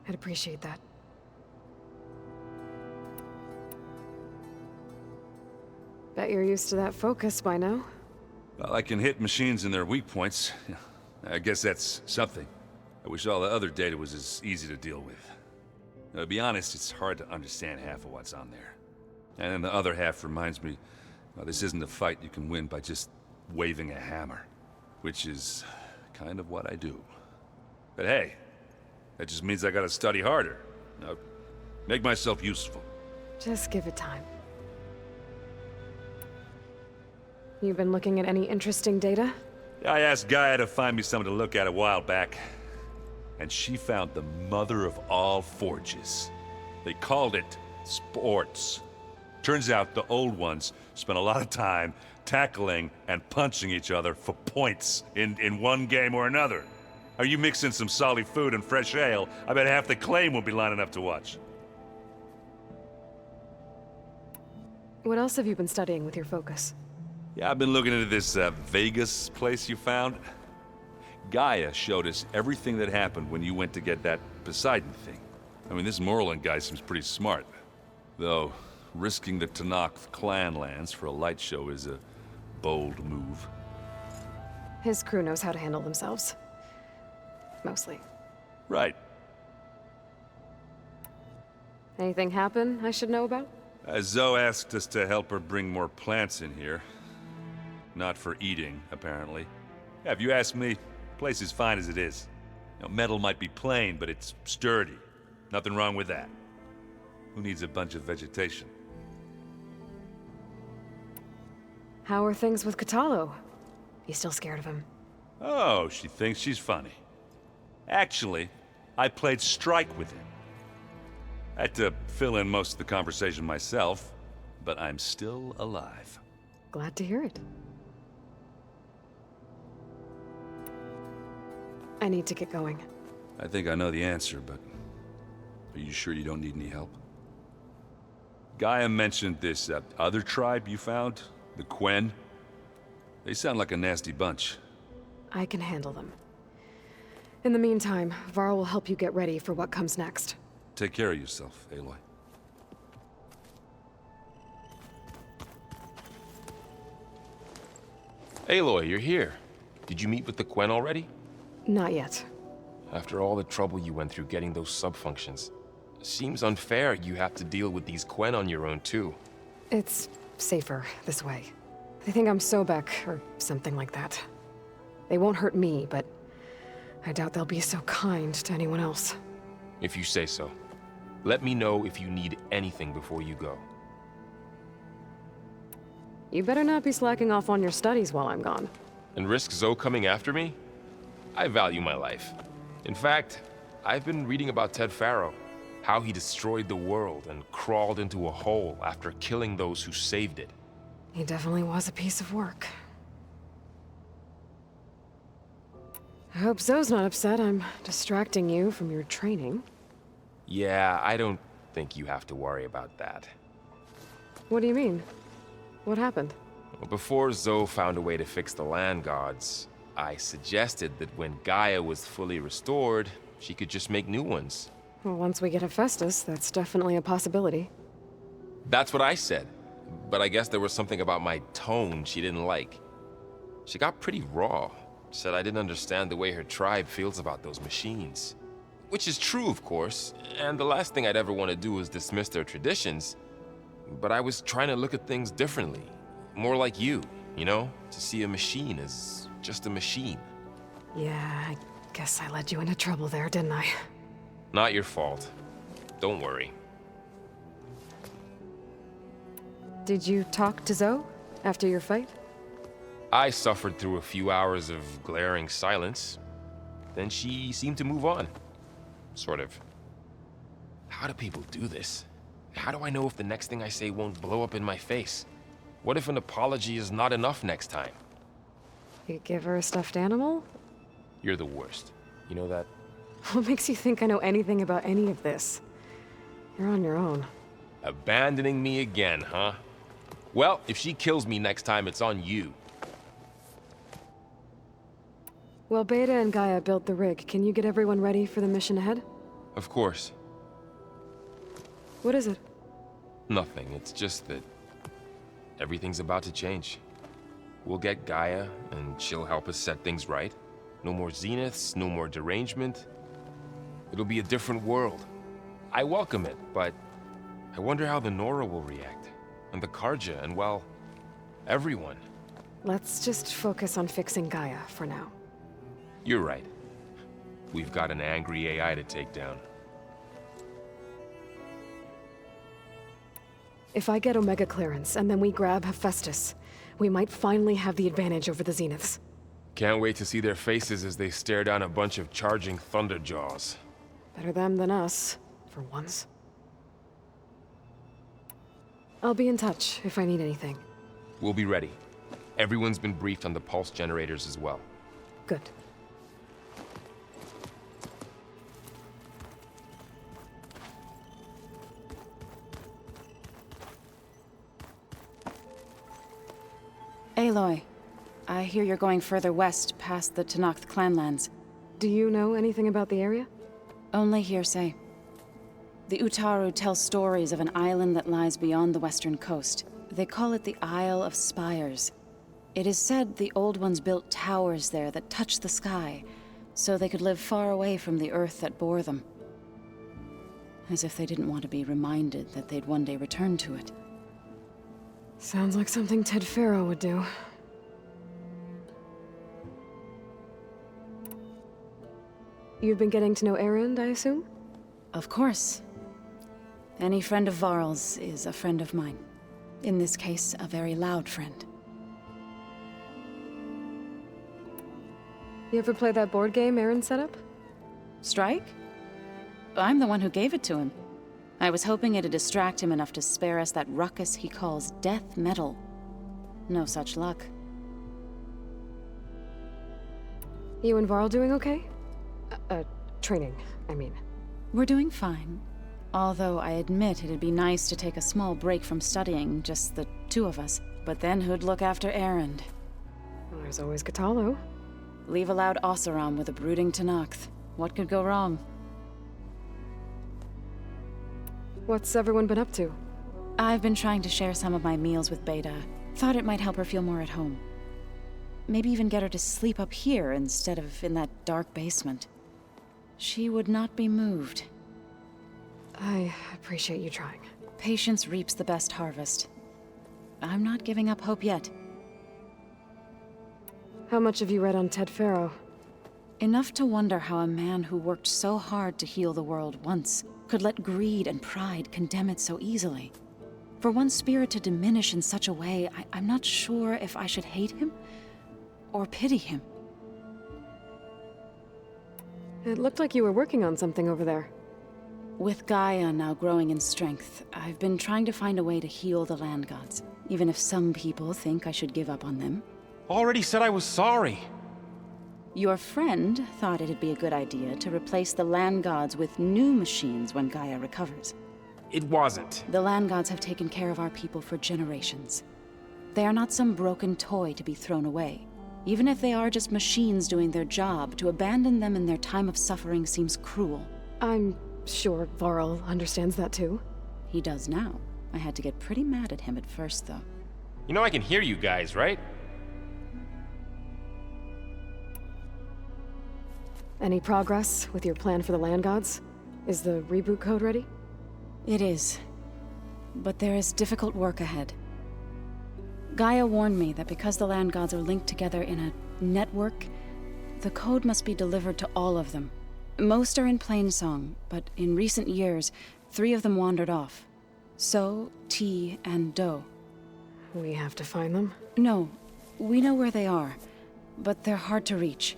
A: I'd appreciate that. Bet you're used to that focus by now.
L: Well, I can hit machines in their weak points. I guess that's something. I wish all the other data was as easy to deal with. Now, to be honest, it's hard to understand half of what's on there. And then the other half reminds me, well, this isn't a fight you can win by just waving a hammer. Which is kind of what I do. But hey, that just means I gotta study harder. Now, make myself useful.
A: Just give it time. You've been looking at any interesting data?
L: I asked Gaia to find me something to look at a while back. And she found the mother of all forges. They called it sports. Turns out the old ones spent a lot of time tackling and punching each other for points in one game or another. Are you mixing some solid food and fresh ale? I bet half the claim will be lining up to watch.
A: What else have you been studying with your focus?
L: Yeah, I've been looking into this Vegas place you found. Gaia showed us everything that happened when you went to get that Poseidon thing. I mean, this Morlund guy seems pretty smart. Though, risking the Tenakth clan lands for a light show is a bold move.
A: His crew knows how to handle themselves. Mostly.
L: Right.
A: Anything happen I should know about?
L: Zoe asked us to help her bring more plants in here. Not for eating, apparently. Yeah, if you ask me, the place is fine as it is. You know, metal might be plain, but it's sturdy. Nothing wrong with that. Who needs a bunch of vegetation?
A: How are things with Kotallo? You still scared of him?
L: Oh, she thinks she's funny. Actually, I played strike with him. I had to fill in most of the conversation myself, but I'm still alive.
A: Glad to hear it. I need to get going.
L: I think I know the answer, but are you sure you don't need any help? Gaia mentioned this other tribe you found, the Quen. They sound like a nasty bunch.
A: I can handle them. In the meantime, Varl will help you get ready for what comes next.
L: Take care of yourself, Aloy.
M: Aloy, you're here. Did you meet with the Quen already?
A: Not yet.
M: After all the trouble you went through getting those sub-functions, seems unfair you have to deal with these Quen on your own, too.
A: It's safer this way. They think I'm Sobek, or something like that. They won't hurt me, but I doubt they'll be so kind to anyone else.
M: If you say so. Let me know if you need anything before you go.
A: You better not be slacking off on your studies while I'm gone.
M: And risk Zoe coming after me? I value my life. In fact, I've been reading about Ted Faro. How he destroyed the world and crawled into a hole after killing those who saved it.
A: He definitely was a piece of work. I hope Zoe's not upset I'm distracting you from your training.
M: Yeah, I don't think you have to worry about that.
A: What do you mean? What happened?
M: Well, before Zoe found a way to fix the land gods, I suggested that when Gaia was fully restored, she could just make new ones.
A: Well, once we get Hephaestus, that's definitely a possibility.
M: That's what I said. But I guess there was something about my tone she didn't like. She got pretty raw. Said I didn't understand the way her tribe feels about those machines. Which is true, of course, and the last thing I'd ever want to do is dismiss their traditions. But I was trying to look at things differently. More like you know? To see a machine as just a machine.
A: Yeah, I guess I led you into trouble there, didn't I?
M: Not your fault. Don't worry.
A: Did you talk to Zoe after your fight?
M: I suffered through a few hours of glaring silence. Then she seemed to move on. Sort of. How do people do this? How do I know if the next thing I say won't blow up in my face? What if an apology is not enough next time?
A: You give her a stuffed animal?
M: You're the worst. You know that?
A: What makes you think I know anything about any of this? You're on your own.
M: Abandoning me again, huh? Well, if she kills me next time, it's on you.
A: Well, Beta and Gaia built the rig. Can you get everyone ready for the mission ahead?
M: Of course.
A: What is it?
M: Nothing. It's just that everything's about to change. We'll get Gaia, and she'll help us set things right. No more zeniths, no more derangement. It'll be a different world. I welcome it, but I wonder how the Nora will react. And the Karja, and well, everyone.
A: Let's just focus on fixing Gaia for now.
M: You're right. We've got an angry AI to take down.
A: If I get Omega clearance, and then we grab Hephaestus, we might finally have the advantage over the Zeniths.
M: Can't wait to see their faces as they stare down a bunch of charging Thunderjaws.
A: Better them than us, for once. I'll be in touch if I need anything.
M: We'll be ready. Everyone's been briefed on the pulse generators as well.
A: Good.
N: Aloy, I hear you're going further west past the Tenakth clanlands.
A: Do you know anything about the area?
N: Only hearsay. The Utaru tell stories of an island that lies beyond the western coast. They call it the Isle of Spires. It is said the Old Ones built towers there that touch the sky, so they could live far away from the earth that bore them. As if they didn't want to be reminded that they'd one day return to it.
A: Sounds like something Ted Faro would do. You've been getting to know Erend, I assume?
N: Of course. Any friend of Varl's is a friend of mine. In this case, a very loud friend.
A: You ever play that board game Erend set up?
N: Strike? I'm the one who gave it to him. I was hoping it'd distract him enough to spare us that ruckus he calls death metal. No such luck.
A: You and Varl doing okay? Training, I mean.
N: We're doing fine. Although I admit it'd be nice to take a small break from studying, just the two of us. But then who'd look after Erend?
A: Well, there's always Kotallo.
N: Leave a loud Oseram with a brooding Tenakth. What could go wrong?
A: What's everyone been up to?
N: I've been trying to share some of my meals with Beta. Thought it might help her feel more at home. Maybe even get her to sleep up here instead of in that dark basement. She would not be moved.
A: I appreciate you trying.
N: Patience reaps the best harvest. I'm not giving up hope yet.
A: How much have you read on Ted Faro?
N: Enough to wonder how a man who worked so hard to heal the world once could let greed and pride condemn it so easily. For one spirit to diminish in such a way, I'm not sure if I should hate him or pity him.
A: It looked like you were working on something over there.
N: With Gaia now growing in strength, I've been trying to find a way to heal the land gods, even if some people think I should give up on them.
M: Already said I was sorry.
N: Your friend thought it'd be a good idea to replace the land gods with new machines when Gaia recovers.
M: It wasn't.
N: The land gods have taken care of our people for generations. They are not some broken toy to be thrown away. Even if they are just machines doing their job, to abandon them in their time of suffering seems cruel.
A: I'm sure Varl understands that too.
N: He does now. I had to get pretty mad at him at first, though.
M: You know I can hear you guys, right?
A: Any progress with your plan for the land gods? Is the reboot code ready?
N: It is. But there is difficult work ahead. Gaia warned me that because the land gods are linked together in a network, The code must be delivered to all of them. Most are in Plainsong, but in recent years, 3 of them wandered off. So, T, and Do.
A: We have to find them?
N: No, we know where they are, but they're hard to reach.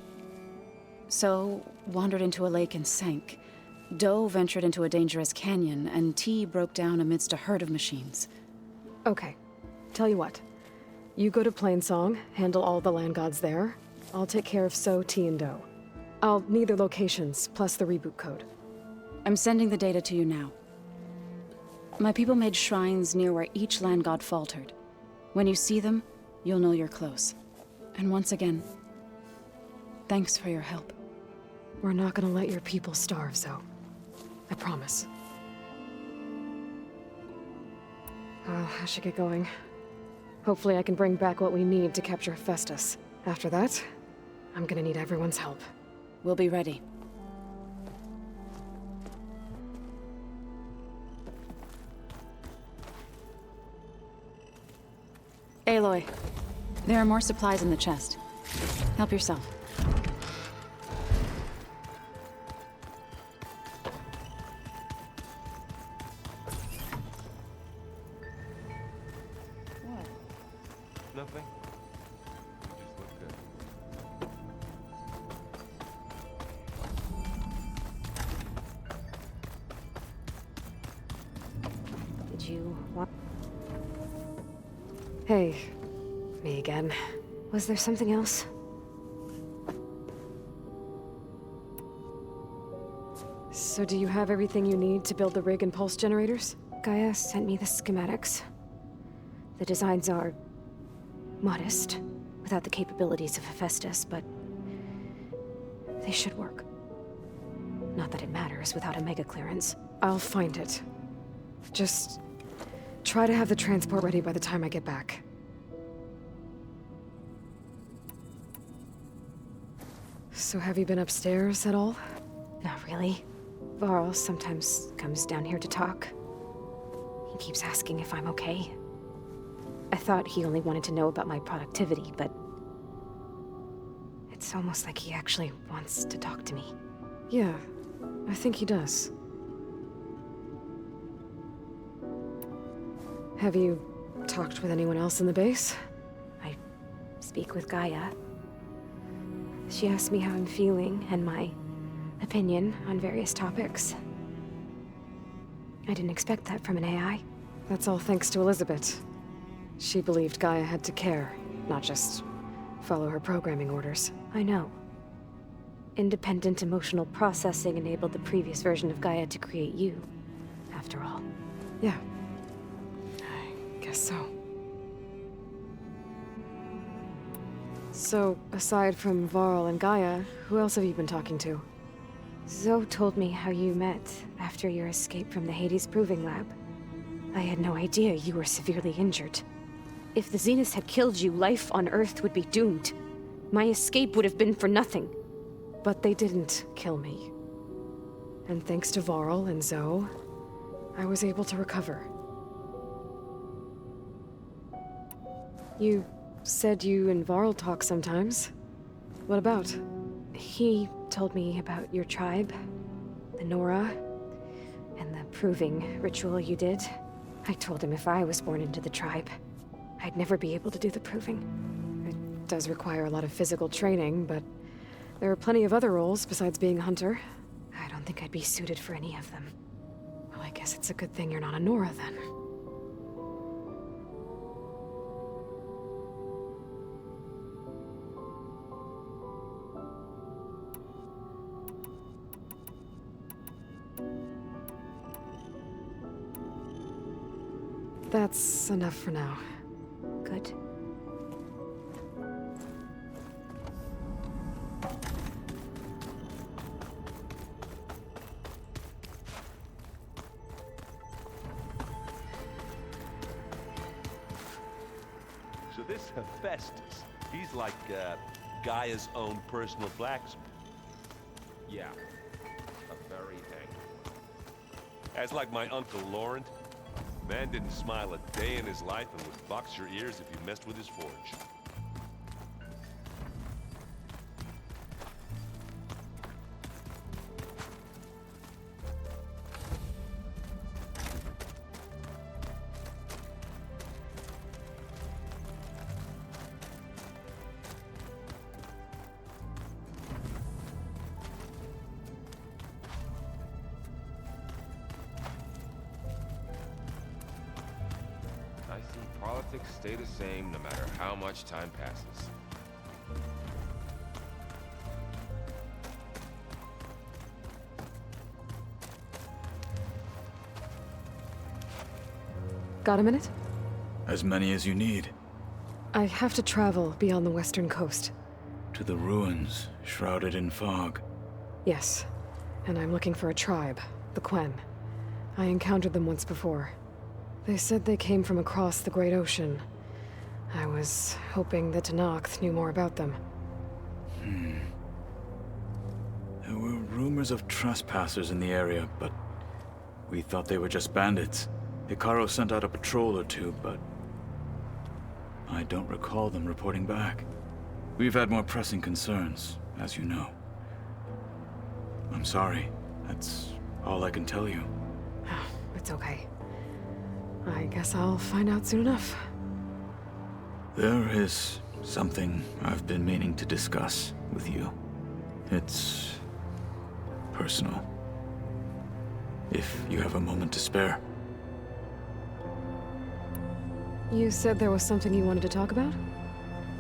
N: So, wandered into a lake and sank. Do ventured into a dangerous canyon, and T broke down amidst a herd of machines.
A: Okay. Tell you what. You go to Plainsong, handle all the land gods there. I'll take care of So, T, and Do. I'll need their locations, plus the reboot code.
N: I'm sending the data to you now. My people made shrines near where each land god faltered. When you see them, you'll know you're close. And once again, thanks for your help.
A: We're not gonna let your people starve, Zo. I promise. I should get going. Hopefully I can bring back what we need to capture Hephaestus. After that, I'm gonna need everyone's help.
N: We'll be ready. Aloy, there are more supplies in the chest. Help yourself.
M: Nothing. You just look good.
A: Did you want... Hey, me again. Was there something else? So do you have everything you need to build the rig and pulse generators? Gaia sent me the schematics. The designs are modest, without the capabilities of Hephaestus, but they should work. Not that it matters without a mega clearance. I'll find it. Just try to have the transport ready by the time I get back. So have you been upstairs at all? Not really. Varl sometimes comes down here to talk. He keeps asking if I'm okay. I thought he only wanted to know about my productivity, but it's almost like he actually wants to talk to me. Yeah, I think he does. Have you talked with anyone else in the base? I speak with Gaia. She asked me how I'm feeling and my opinion on various topics. I didn't expect that from an AI. That's all thanks to Elizabeth. She believed Gaia had to care, not just follow her programming orders. I know. Independent emotional processing enabled the previous version of Gaia to create you, after all. Yeah. I guess so. So, aside from Varl and Gaia, who else have you been talking to? Zo told me how you met after your escape from the Hades Proving Lab. I had no idea you were severely injured. If the Zeniths had killed you, life on Earth would be doomed. My escape would have been for nothing. But they didn't kill me. And thanks to Varl and Zo, I was able to recover. You said you and Varl talk sometimes. What about? He told me about your tribe, the Nora, and the proving ritual you did. I told him if I was born into the tribe, I'd never be able to do the proving. It does require a lot of physical training, but there are plenty of other roles besides being a hunter. I don't think I'd be suited for any of them. Well, I guess it's a good thing you're not a Nora, then. That's enough for now. Good.
O: So this Hephaestus, he's like Gaia's own personal blacksmith.
M: Yeah, a very angry.
O: As like my Uncle Laurent, man didn't smile a day in his life and would box your ears if you messed with his forge.
M: Politics stay the same no matter how much time passes.
A: Got a minute?
P: As many as you need.
A: I have to travel beyond the western coast.
P: To the ruins, shrouded in fog.
A: Yes, and I'm looking for a tribe, the Quen. I encountered them once before. They said they came from across the Great Ocean. I was hoping that Tenakth knew more about them.
P: There were rumors of trespassers in the area, but we thought they were just bandits. Hekarro sent out a patrol or two, but I don't recall them reporting back. We've had more pressing concerns, as you know. I'm sorry. That's all I can tell you.
A: It's okay. I guess I'll find out soon enough.
P: There is something I've been meaning to discuss with you. It's personal. If you have a moment to spare.
A: You said there was something you wanted to talk about?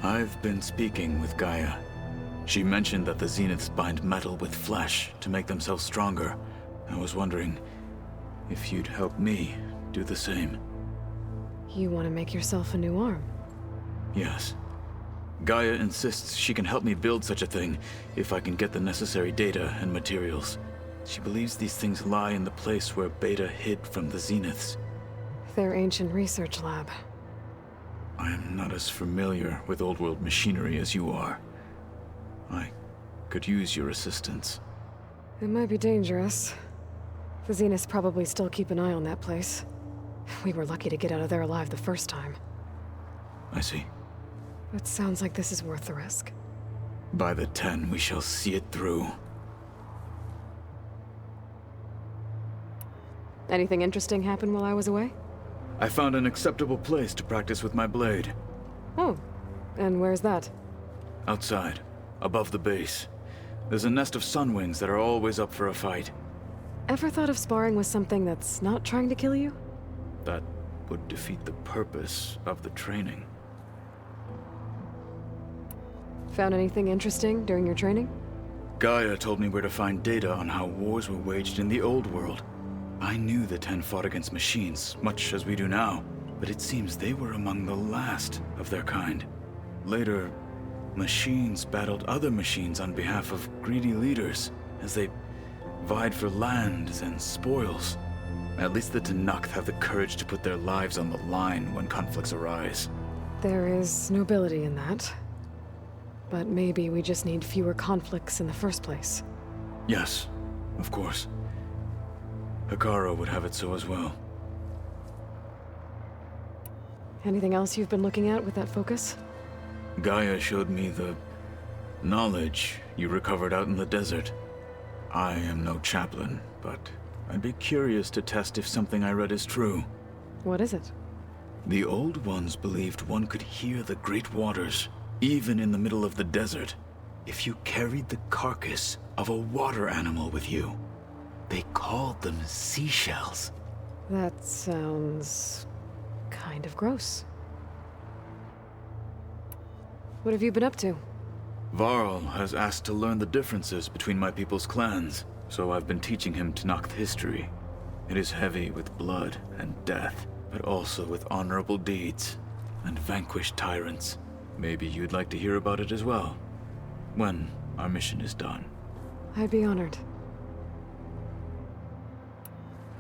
P: I've been speaking with Gaia. She mentioned that the Zeniths bind metal with flesh to make themselves stronger. I was wondering if you'd help me do the same.
A: You want to make yourself a new arm?
P: Yes. Gaia insists she can help me build such a thing if I can get the necessary data and materials. She believes these things lie in the place where Beta hid from the Zeniths.
A: Their ancient research lab.
P: I am not as familiar with old world machinery as you are. I could use your assistance.
A: It might be dangerous. The Zeniths probably still keep an eye on that place. We were lucky to get out of there alive the first time.
P: I see.
A: It sounds like this is worth the risk.
P: By the 10, we shall see it through.
A: Anything interesting happen while I was away?
P: I found an acceptable place to practice with my blade.
A: Oh, and where's that?
P: Outside, above the base. There's a nest of sunwings that are always up for a fight.
A: Ever thought of sparring with something that's not trying to kill you?
P: That would defeat the purpose of the training.
A: Found anything interesting during your training?
P: Gaia told me where to find data on how wars were waged in the old world. I knew the 10 fought against machines, much as we do now, but it seems they were among the last of their kind. Later, machines battled other machines on behalf of greedy leaders, as they vied for lands and spoils. At least the Tenakth have the courage to put their lives on the line when conflicts arise.
A: There is nobility in that. But maybe we just need fewer conflicts in the first place.
P: Yes, of course. Hekarro would have it so as well.
A: Anything else you've been looking at with that focus?
P: Gaia showed me the knowledge you recovered out in the desert. I am no chaplain, but I'd be curious to test if something I read is true.
A: What is it?
P: The Old Ones believed one could hear the great waters, even in the middle of the desert, if you carried the carcass of a water animal with you. They called them seashells.
A: That sounds kind of gross. What have you been up to?
P: Varl has asked to learn the differences between my people's clans, so I've been teaching him Tenakth history. It is heavy with blood and death, but also with honorable deeds and vanquished tyrants. Maybe you'd like to hear about it as well, when our mission is done.
A: I'd be honored.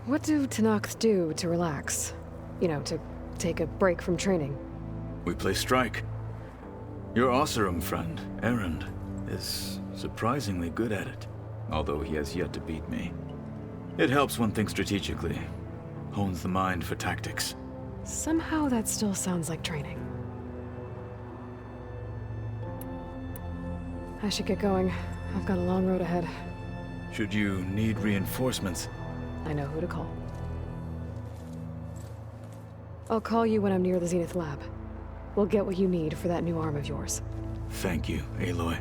A: What do Tenakth do to relax? You know, to take a break from training?
P: We play strike. Your Oseram friend, Erend, is surprisingly good at it, although he has yet to beat me. It helps one think strategically, hones the mind for tactics.
A: Somehow that still sounds like training. I should get going. I've got a long road ahead.
P: Should you need reinforcements,
A: I know who to call. I'll call you when I'm near the Zenith lab. We'll get what you need for that new arm of yours.
P: Thank you, Aloy.